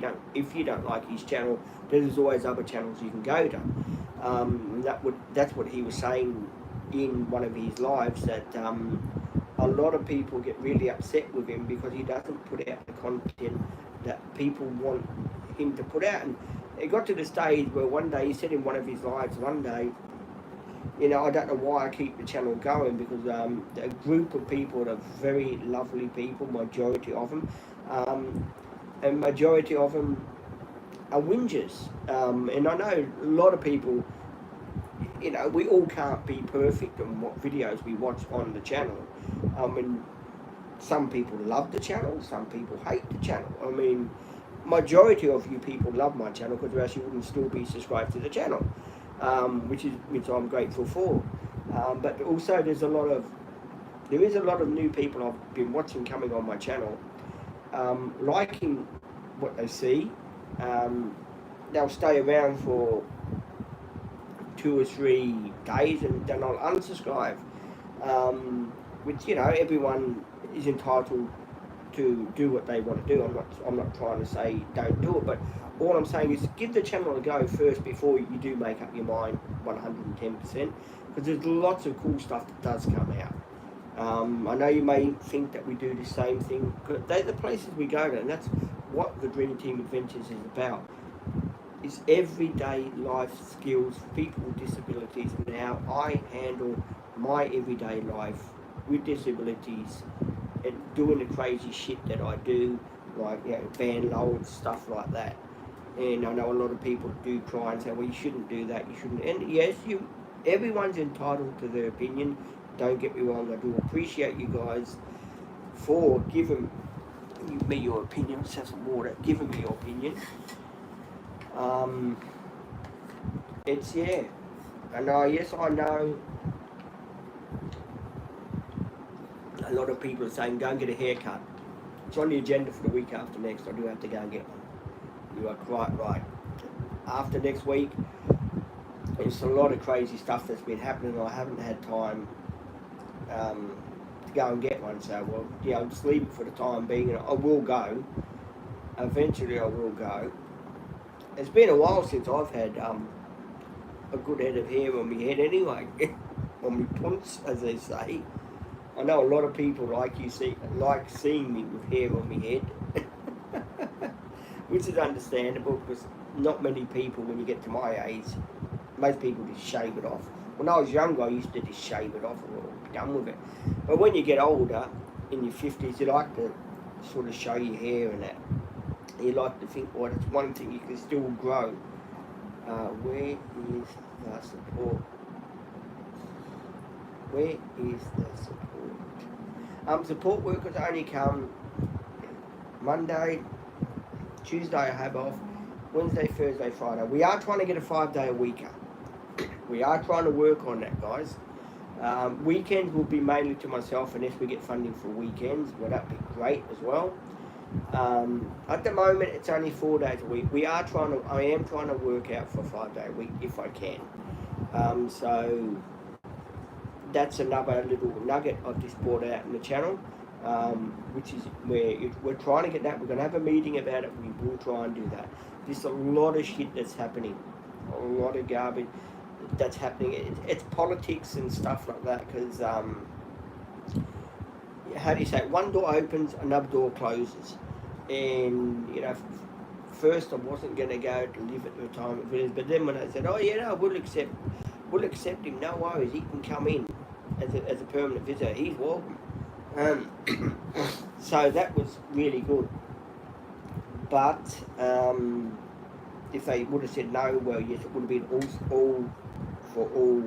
don't like his channel, there's always other channels you can go to. That's what he was saying in one of his lives, that a lot of people get really upset with him because he doesn't put out the content that people want him to put out. And it got to the stage where one day he said in one of his lives, one day, I don't know why I keep the channel going, because a group of people that are very lovely people, majority of them, and majority of them are whingers. And I know a lot of people, we all can't be perfect on what videos we watch on the channel. And some people love the channel, some people hate the channel. I mean, majority of you people love my channel, because else you wouldn't still be subscribed to the channel. Which I'm grateful for. But also there is a lot of new people I've been watching coming on my channel, liking what they see. They'll stay around for 2 or 3 days and then I'll unsubscribe. Which everyone is entitled to do what they want to do. I'm not trying to say don't do it, but all I'm saying is give the channel a go first before you do make up your mind 110%, because there's lots of cool stuff that does come out. I know you may think that we do the same thing, but they're the places we go to, and that's what the Dream Team Adventures is about. It's everyday life skills for people with disabilities, and how I handle my everyday life with disabilities and doing the crazy shit that I do, like van loads, stuff like that. And I know a lot of people do cry and say, well, you shouldn't do that, you shouldn't. And yes, everyone's entitled to their opinion. Don't get me wrong, I do appreciate you guys for giving me your opinion. Let's have some water. Giving me your opinion. I know a lot of people are saying, go and get a haircut. It's on the agenda for the week after next. I do have to go and get one. You are quite right. After next week, there's a lot of crazy stuff that's been happening. I haven't had time to go and get one. So, I'll just leave it for the time being. And I will go. Eventually, I will go. It's been a while since I've had a good head of hair on my head anyway. On my punts, as they say. I know a lot of people like seeing me with hair on my head. Which is understandable, because not many people, when you get to my age, most people just shave it off. When I was younger, I used to just shave it off and be done with it. But when you get older, in your 50s, you like to sort of show your hair and that. You like to think, well, it's one thing you can still grow. Where is the support? Where is the support? Support workers only come Monday, Tuesday I have off, Wednesday, Thursday, Friday. We are trying to get a 5-day-a-weeker. We are trying to work on that, guys. Weekends will be mainly to myself unless we get funding for weekends. Well, that'd be great as well. At the moment, it's only 4 days a week. I am trying to work out for a 5 day a week if I can. So that's another little nugget I've just brought out in the channel, which is where we're trying to get that. We're going to have a meeting about it. We will try and do that. There's a lot of shit that's happening, a lot of garbage that's happening. It's politics and stuff like that, because how do you say it? One door opens, another door closes. And first I wasn't going to go to live at the retirement village, but then when I said, oh yeah, no, we'll accept him, no worries, he can come in as a permanent visitor, he's welcome. So that was really good. But if they would have said no, well, yes, it would have been all for all.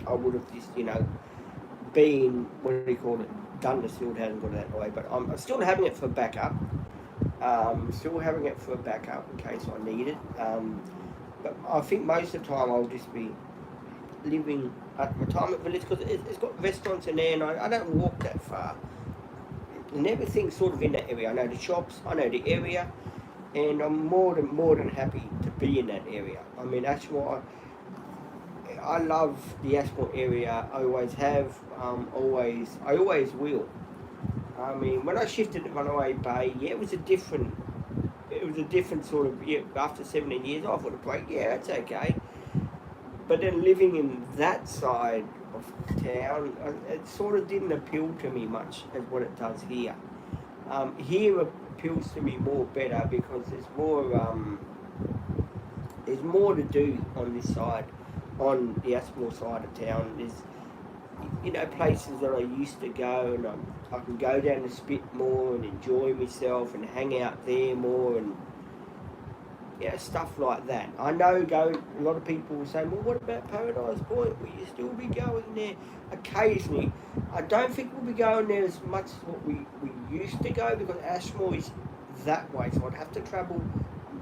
I would have just, been, what do you call it, done. The still hasn't got it that way, but I'm still having it for backup. Still having it for backup in case I need it. But I think most of the time I'll just be living at retirement village, because it's got restaurants in there, and I don't walk that far. And everything's sort of in that area. I know the shops, I know the area, and I'm more than happy to be in that area. I mean, that's why I love the Ashmore area. I always have, I always will. I mean, when I shifted to Runaway Bay, yeah, it was a different sort of, yeah, after 17 years off with a break, yeah, that's okay. But then living in that side of town, it sort of didn't appeal to me much as what it does here. Here appeals to me more better because there's more to do on this side, on the Ashmore side of town. There's, places that I used to go, and I can go down the Spit more and enjoy myself and hang out there more, and stuff like that. I know a lot of people will say, well, what about Paradise Point? Will you still be going there? Occasionally. I don't think we'll be going there as much as what we used to go, because Ashmore is that way, so I'd have to travel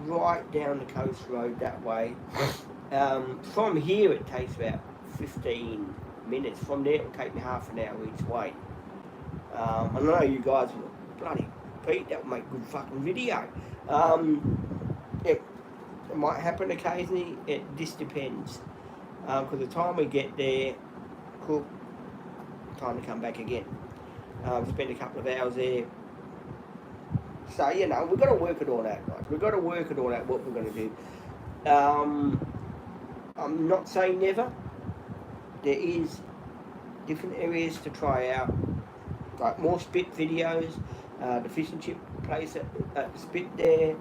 right down the coast road that way. From here it takes about 15 minutes. From there it'll take me half an hour each way. I know you guys will, bloody Pete, that will make good fucking video. It might happen occasionally. It just depends. Because the time we get there, cool, time to come back again. Spend a couple of hours there. So, we've got to work it all out, guys. We've got to work it all out, what we're going to do. I'm not saying never. There is different areas to try out. Like more Spit videos. The fish and chip place at Spit there.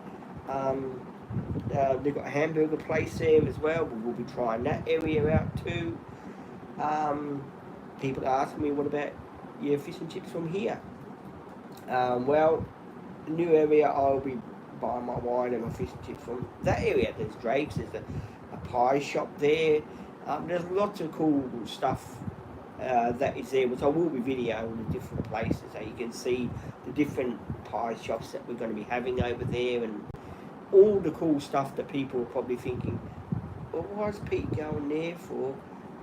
They've got a hamburger place there as well. We'll be trying that area out too. People ask me, what about your fish and chips from here? Well, the new area, I'll be buying my wine and my fish and chips from that area. There's Drake's, there's a pie shop there. There's lots of cool stuff that is there, which I will be videoing the different places, so you can see the different pie shops that we're going to be having over there, and all the cool stuff that people are probably thinking, well, why's Pete going there for?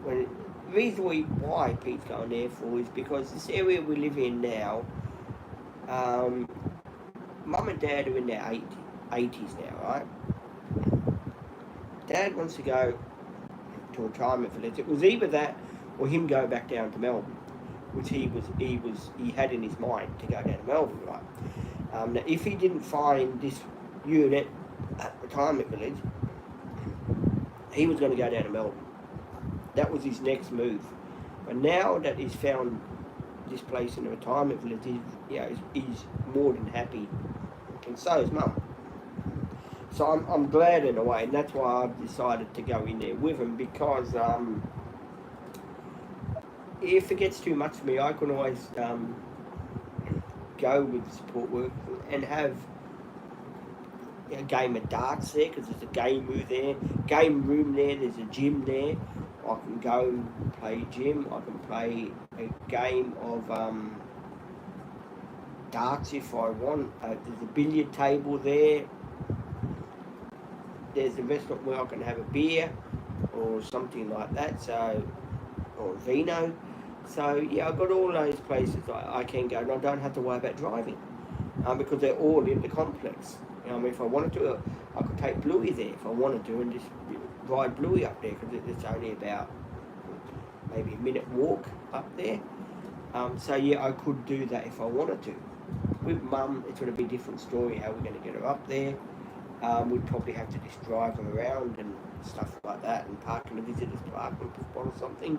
The reason why Pete's going there for is because this area we live in now, Mum and Dad are in their 80s now, right? Dad wants to go to a retirement village. It was either that or him go back down to Melbourne, which he had in his mind to go down to Melbourne, right? Now, if he didn't find this unit at retirement village, he was going to go down to Melbourne. That was his next move. But now that he's found this place in the retirement village, he's more than happy, and so is Mum. So I'm glad in a way, and that's why I've decided to go in there with him, because if it gets too much for me, I can always go with support work and have a game of darts there, because there's a game room there, there's a gym there. I can go play gym, I can play a game of darts if I want. There's a billiard table there. There's a restaurant where I can have a beer or something like that. So or Vino. So yeah, I've got all those places I can go, and I don't have to worry about driving, because they're all in the complex. If I wanted to, I could take Bluey there if I wanted to, and just ride Bluey up there, because it's only about maybe a minute walk up there. So yeah, I could do that if I wanted to. With Mum, it's going to be a different story how we're going to get her up there. We'd probably have to just drive her around and stuff like that, and park in a visitor's park or something.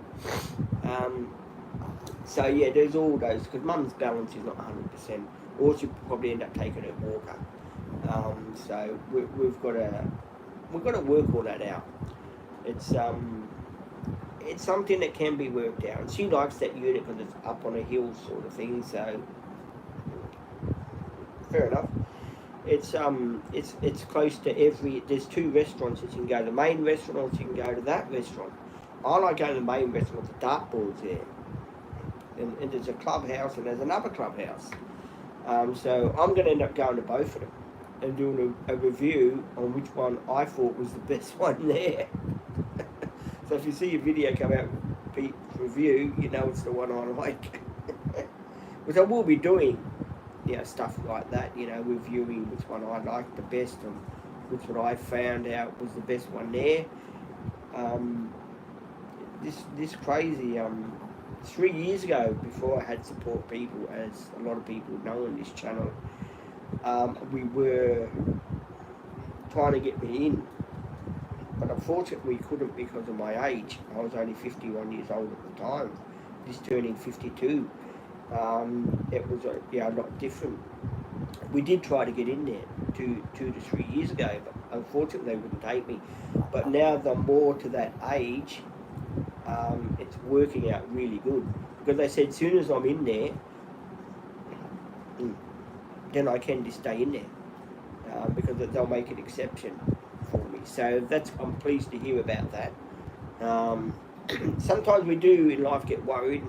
So yeah, there's all those, because Mum's balance is not 100%, or she'll probably end up taking her walker. So we've got to work all that out. It's something that can be worked out, and she likes that unit because it's up on a hill sort of thing. So fair enough. It's close to every. There's 2 restaurants that you can go to. The main restaurant, or you can go to that restaurant. I like going to the main restaurant with the dartboards there. And there's a clubhouse and there's another clubhouse. So I'm going to end up going to both of them and doing a review on which one I thought was the best one there. So if you see a video come out with Pete's review, you know it's the one I like. Which I will be doing, stuff like that, reviewing which one I liked the best and which one I found out was the best one there. This crazy 3 years ago, before I had support people, as a lot of people know on this channel, we were trying to get me in, but unfortunately we couldn't because of my age. I was only 51 years old at the time, just turning 52. It was a lot different. We did try to get in there 2 to 3 years ago, but unfortunately they wouldn't take me. But now that I'm more to that age, it's working out really good, because they said as soon as I'm in there, then I can just stay in there, because they'll make an exception for me. So I'm pleased to hear about that. Sometimes we do in life get worried,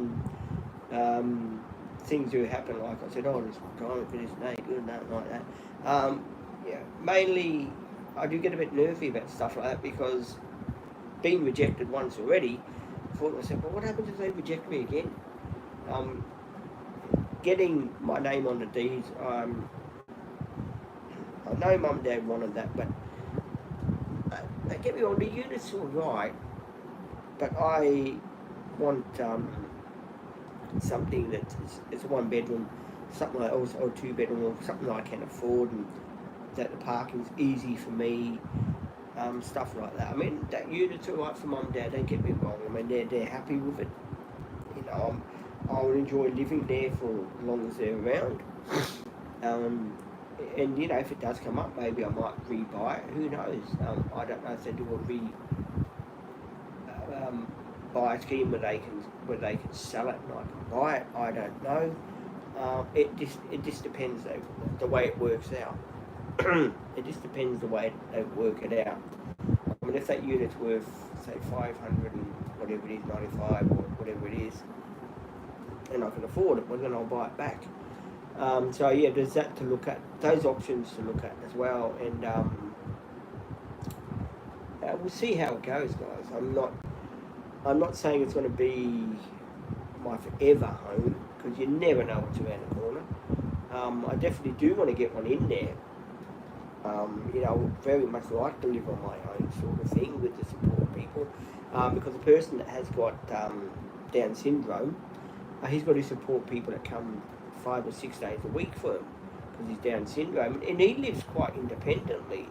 and things do happen, like I said, this time for this day, good, nothing like that. Mainly I do get a bit nervy about stuff like that, because being rejected once already, I thought to myself, well, what happens if they reject me again? Getting my name on the deeds, I know Mum and Dad wanted that, but don't get me wrong, the unit's all right, but I want something that it's a 1 bedroom, something like, or 2 bedroom, or something I can afford, and that the parking's easy for me. Stuff like that. I mean, that unit's all right for Mum and Dad, don't get me wrong. I mean, they're happy with it. I would enjoy living there for as long as they're around. And if it does come up, maybe I might rebuy it. Who knows? I don't know if they do a buy scheme where they can sell it and I can buy it. I don't know. It just depends though, the way it works out. It just depends the way they work it out. I mean, if that unit's worth, say, 500 and whatever it is, 95 or whatever it is, and I can afford it, well, then I'll buy it back. So yeah, there's that to look at, those options to look at as well, and we'll see how it goes, guys. I'm not saying it's going to be my forever home, because you never know what's around the corner. I definitely do want to get one in there. I would very much like to live on my own sort of thing with the support of people, because a person that has got Down syndrome, he's got to support people that come 5 or 6 days a week for him, because he's Down syndrome, and he lives quite independently.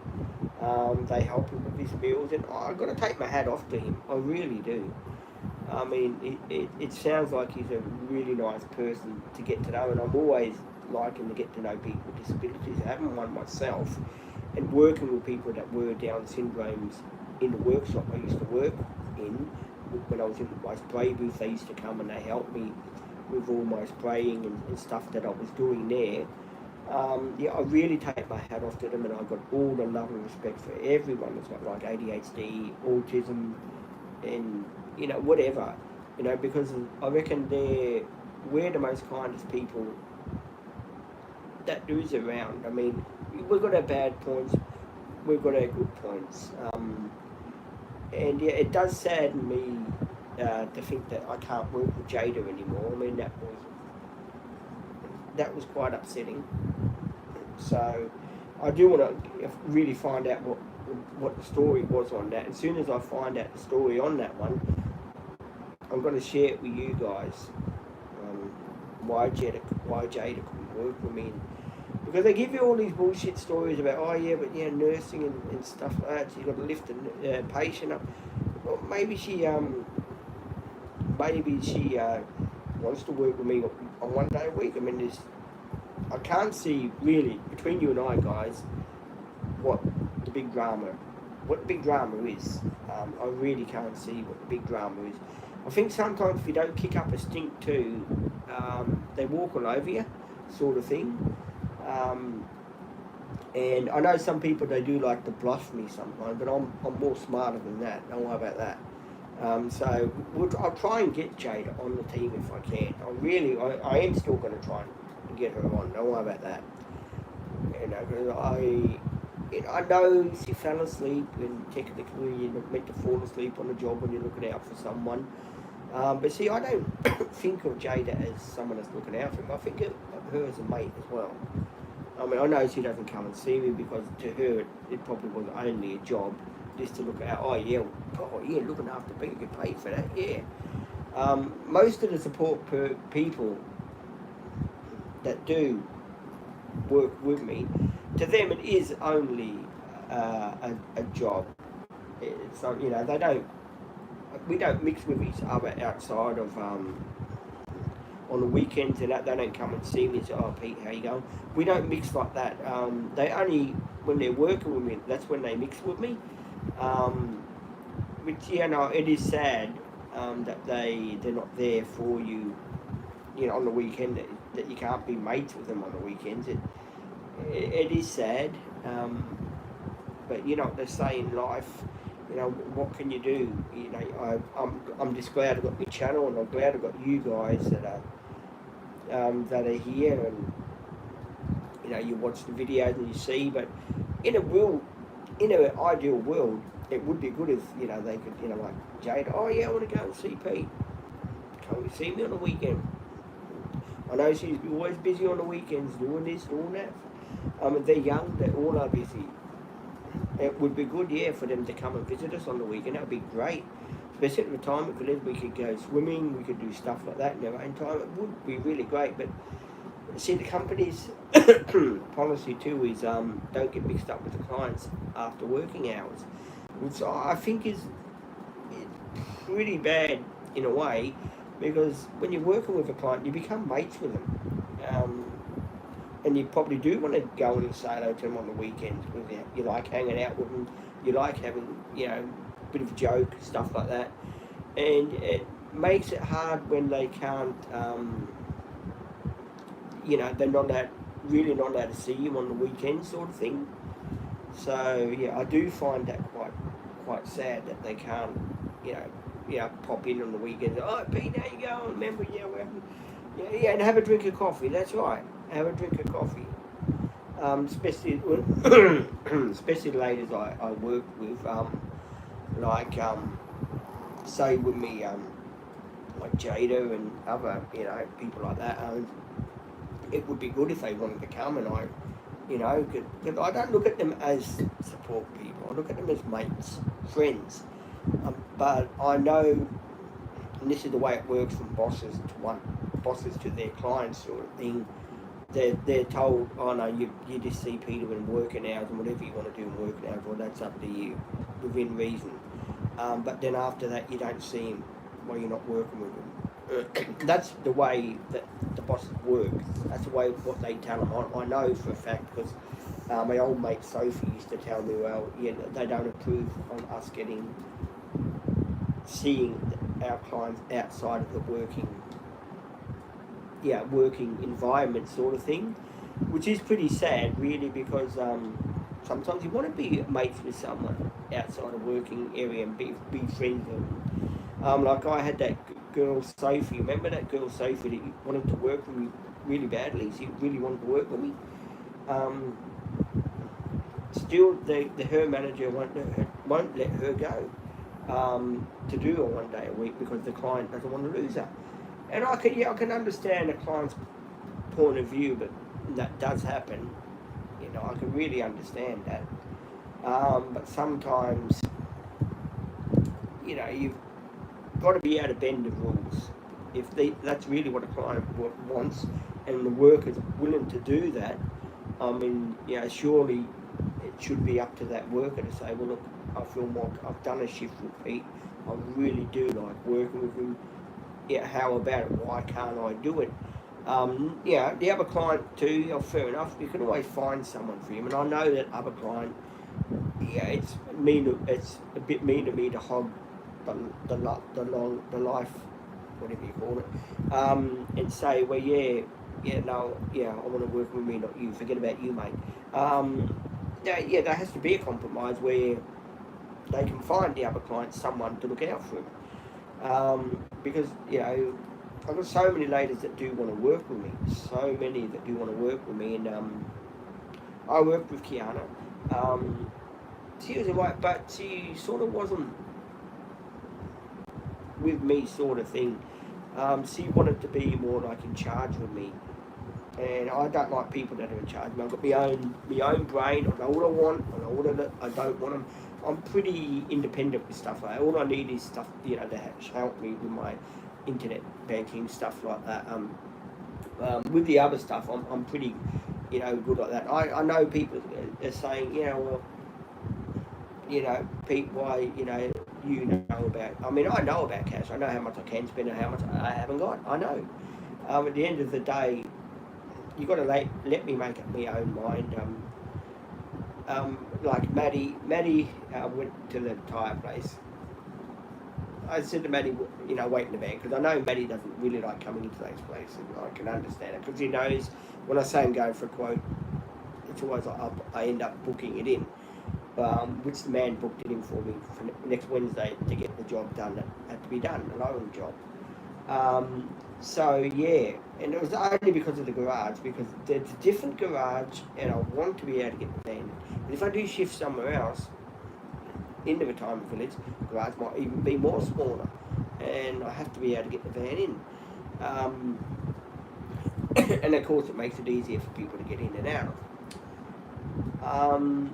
They help him with his meals, and I've got to take my hat off to him. I really do. I mean, it sounds like he's a really nice person to get to know, and I'm always liking to get to know people with disabilities. I haven't one myself, and working with people that were Down syndromes in the workshop I used to work in, when I was in my spray booth, they used to come and they helped me with all my spraying and stuff that I was doing there. I really take my hat off to them, and I've got all the love and respect for everyone that's got like ADHD, autism, and whatever, because I reckon we're the most kindest people that there is around. I mean, we've got our bad points, we've got our good points, and yeah, it does sadden me to think that I can't work with Jada anymore. I mean, that was quite upsetting. So I do want to really find out what the story was on that. As soon as I find out the story on that one, I'm going to share it with you guys. Um, why Jada couldn't work with me, because they give you all these bullshit stories about, oh yeah, but yeah, nursing and stuff like that. So you got to lift a patient up. Well, maybe she wants to work with me on 1 day a week. I mean, I can't see really between you and I, guys, what the big drama, is. I really can't see what the big drama is. I think sometimes if you don't kick up a stink too, they walk all over you, sort of thing. And I know some people, they do like to bluff me sometimes, but I'm more smarter than that. Don't worry about that. So I'll try and get Jada on the team if I can. I am still going to try and get her on. Don't worry about that. You know, because I know she fell asleep, and technically you're meant to fall asleep on the job when you're looking out for someone. But see, I don't think of Jada as someone that's looking out for him. I think of her as a mate as well. I mean, I know she doesn't come and see me because to her it probably was only a job just to look at. Oh yeah, looking after people, get paid for that. Yeah. Most of the support people that do work with me, to them it is only a job. It's not, we don't mix with each other outside of on the weekends and that. They don't come and see me and say, oh Pete, how you going? We don't mix like that. They only, when they're working with me, that's when they mix with me. Which, it is sad that they're not there for you, on the weekend, that you can't be mates with them on the weekends. It is sad, but they say in life, what can you do? I'm just glad I've got my channel, and I'm glad I've got you guys that are here, and you watch the videos and you see. But in an ideal world, it would be good if they could, like Jade. Oh yeah, I want to go and see Pete. Come and see me on the weekend. I know she's always busy on the weekends doing this, doing that. They're young, they all are busy. It would be good, for them to come and visit us on the weekend. That would be great. Especially at retirement village, we could go swimming, we could do stuff like that in their own time. It would be really great. But see, the company's policy too is don't get mixed up with the clients after working hours, which I think is pretty bad in a way, because when you're working with a client, you become mates with them. And you probably do want to go and say hello to them on the weekends, because you like hanging out with them, you like having, a bit of a joke, stuff like that. And it makes it hard when they can't, they're really not allowed to see you on the weekend, sort of thing. So, I do find that quite sad that they can't, pop in on the weekends. Oh, Pete, how you going? Remember, we're having, and have a drink of coffee. That's right. Have a drink of coffee. Especially especially the ladies I work with, say with me, like Jada and other, people like that. It would be good if they wanted to come, and because I don't look at them as support people. I look at them as mates, friends. But I know, and this is the way it works from bosses to their clients, sort of thing. They're told, oh no, you just see Peter in working hours, and whatever you want to do in working hours, well, that's up to you, within reason. But then after that, you don't see him while you're not working with him. That's the way that the bosses work. That's the way what they tell them. I know for a fact, because my old mate Sophie used to tell me, well, they don't approve of us seeing our clients outside of the working environment, sort of thing, which is pretty sad, really, because sometimes you want to be mates with someone outside of working area and be friends with them. Like I had that girl Sophie. Remember that girl Sophie that wanted to work with me really badly? She really wanted to work with me. Still, her manager won't let her go. to do a 1 day a week because the client doesn't want to lose that. And I can understand a client's point of view, but that does happen. You know, I can really understand that. But sometimes, you know, you've got to be able to bend the rules. If that's really what a client wants, and the worker's willing to do that, I mean, you know, surely it should be up to that worker to say, well, look, I feel more, I've done a shift with Pete, I really do like working with him, yeah, how about it, why can't I do it? Yeah, the other client too, oh, fair enough, you can always find someone for him, and I know that other client, yeah, it's a bit mean to me to hog the life, whatever you call it, and say, well, no, yeah, I want to work with me, not you. Forget about you, mate. Yeah, there has to be a compromise where they can find the other client someone to look out for them. Because, you know, I've got so many ladies that do want to work with me, so many that do want to work with me, and I worked with Kiana. She was alright, but she sort of wasn't with me, sort of thing. She wanted to be more like in charge with me, and I don't like people that are in charge. I've got my own brain. I know what I want. I know what I don't want them. I'm pretty independent with stuff. All I need is stuff, you know, to help me with my internet banking, stuff like that. With the other stuff, I'm pretty, you know, good like that. I know people are saying, you know, well, you know, Pete, why, you know about. I mean, I know about cash. I know how much I can spend and how much I haven't got. I know. At the end of the day, you got to let me make up my own mind. Like Maddie went to the tyre place. I said to Maddie, you know, wait in the van, because I know Maddie doesn't really like coming into those places. I can understand it, because he knows when I say I'm going for a quote, it's always I end up booking it in. Which the man booked it in for me for next Wednesday to get the job done that had to be done, an own job. So yeah, and it was only because of the garage, because it's a different garage, and I want to be able to get the van in. But if I do shift somewhere else, in the retirement village, the garage might even be more smaller, and I have to be able to get the van in. And of course it makes it easier for people to get in and out of.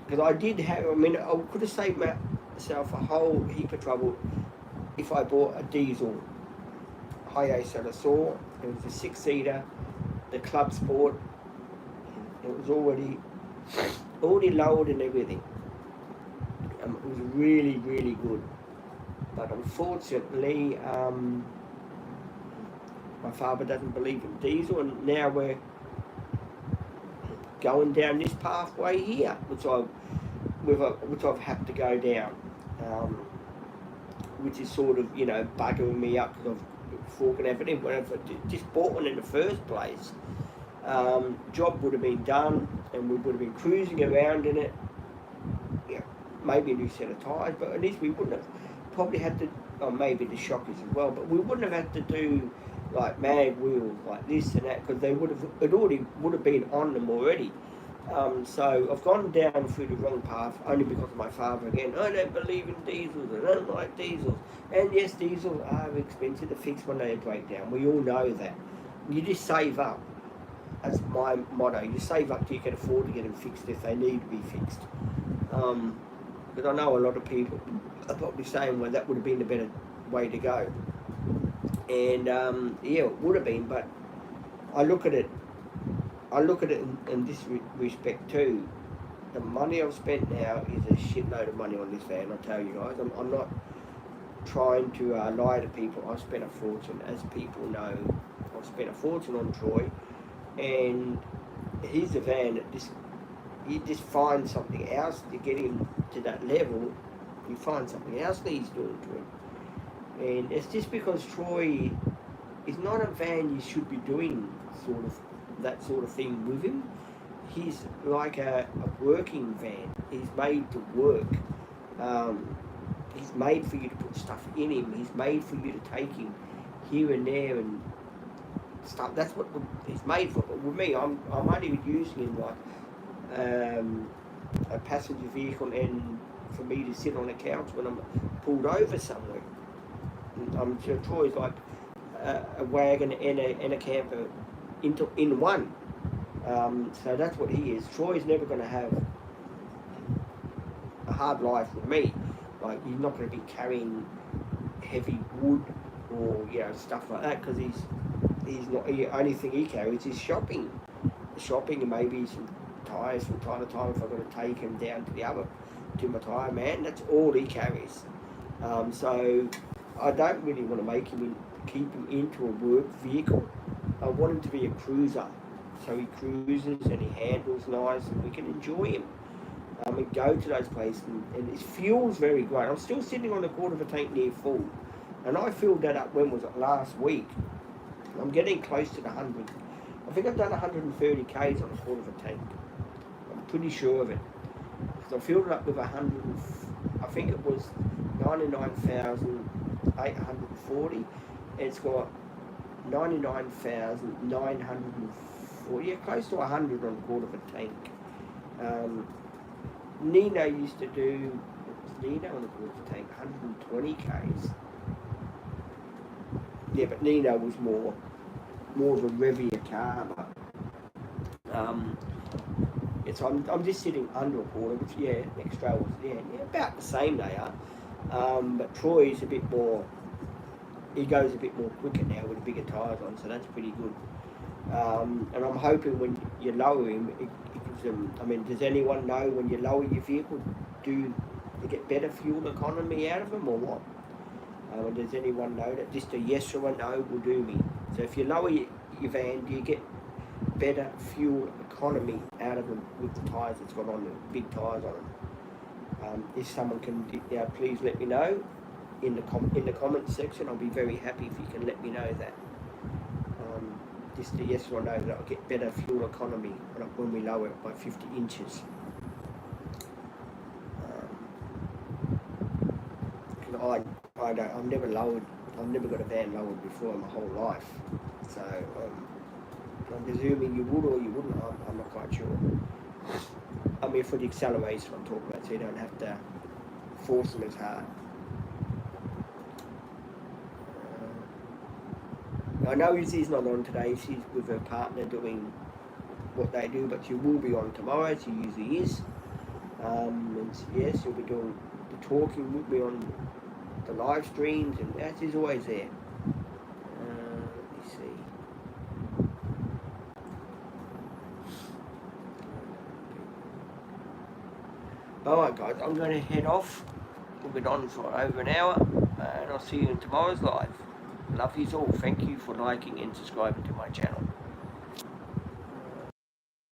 Because I did have, I mean, I could have saved myself a whole heap of trouble if I bought a diesel high-ace that I saw. It was a 6-seater, the Club Sport. It was already lowered and everything. It was really, really good. But unfortunately, my father doesn't believe in diesel, and now we're going down this pathway here, which I've had to go down, which is sort of, you know, buggering me up, because I've forking everything. When I just bought one in the first place, job would have been done, and we would have been cruising around in it. Yeah, maybe a new set of tyres, but at least we wouldn't have probably had to, or maybe the shockers as well, but we wouldn't have had to do like mag wheels like this and that, because it already would have been on them already. So I've gone down through the wrong path only because of my father again. I don't believe in diesels, I don't like diesels. And yes, diesels are expensive to fix when they break down. We all know that. You just save up. That's my motto. You save up till you can afford to get them fixed if they need to be fixed. But I know a lot of people are probably saying, well, that would have been the better way to go. And yeah, it would have been, but I look at it in this respect too. The money I've spent now is a shitload of money on this van, I tell you guys. I'm not trying to lie to people. I've spent a fortune, as people know. I've spent a fortune on Troy, and here's a van that you just find something else to get him to that level. You find something else that he's doing to him. And it's just because Troy is not a van you should be doing that sort of thing with him. He's like a working van. He's made to work. He's made for you to put stuff in him. He's made for you to take him here and there and stuff. That's what he's made for. But with me, I'm only using him like a passenger vehicle and for me to sit on a couch when I'm pulled over somewhere. I'm sure Troy's like a wagon and a camper in one. So that's what he is. Troy's never going to have a hard life with me. Like, he's not going to be carrying heavy wood or stuff like that, because he's not. The only thing he carries is shopping and maybe some tyres from time to time if I've got to take him down to my tyre man. That's all he carries. So I don't really want to keep him into a work vehicle. I want him to be a cruiser, so he cruises and he handles nice and we can enjoy him. And go to those places, and his fuel's very great. I'm still sitting on a quarter of a tank near full, and I filled that up, when was it, last week. I'm getting close to the 100. I think I've done 130 k's on a quarter of a tank. I'm pretty sure of it. So I filled it up with 100, I think it was 99,840. And it's got 99,940, close to 100 on a quarter of a tank. Nino used to do, what was Nino on the quarter of a tank? 120 k's. Yeah, but Nino was more of a revier car. But, so I'm just sitting under a quarter, which next trail was about the same they are. But Troy's a bit more. He goes a bit more quicker now with the bigger tyres on, so that's pretty good. And I'm hoping when you lower him, it gives them. I mean, does anyone know when you lower your vehicle, do you get better fuel economy out of them or what? And does anyone know that? Just a yes or a no will do me. So if you lower your van, do you get better fuel economy out of them with the tyres it's got on them, big tyres on them? If someone can, please let me know in the comments section. I'll be very happy if you can let me know that. Just a yes or no that I'll get better fuel economy when we lower it by 50 inches. I've never got a van lowered before in my whole life. So I'm presuming you would or you wouldn't. I'm not quite sure. I mean, for the acceleration I'm talking about, so you don't have to force them as hard. I know Izzy's not on today. She's with her partner doing what they do, but she will be on tomorrow. She usually is. And yes, she'll be doing the talking with me on the live streams, and that is always there. Let me see. Alright guys, I'm going to head off. We've been on for over an hour, and I'll see you in tomorrow's live. Love yous all. Thank you for liking and subscribing to my channel.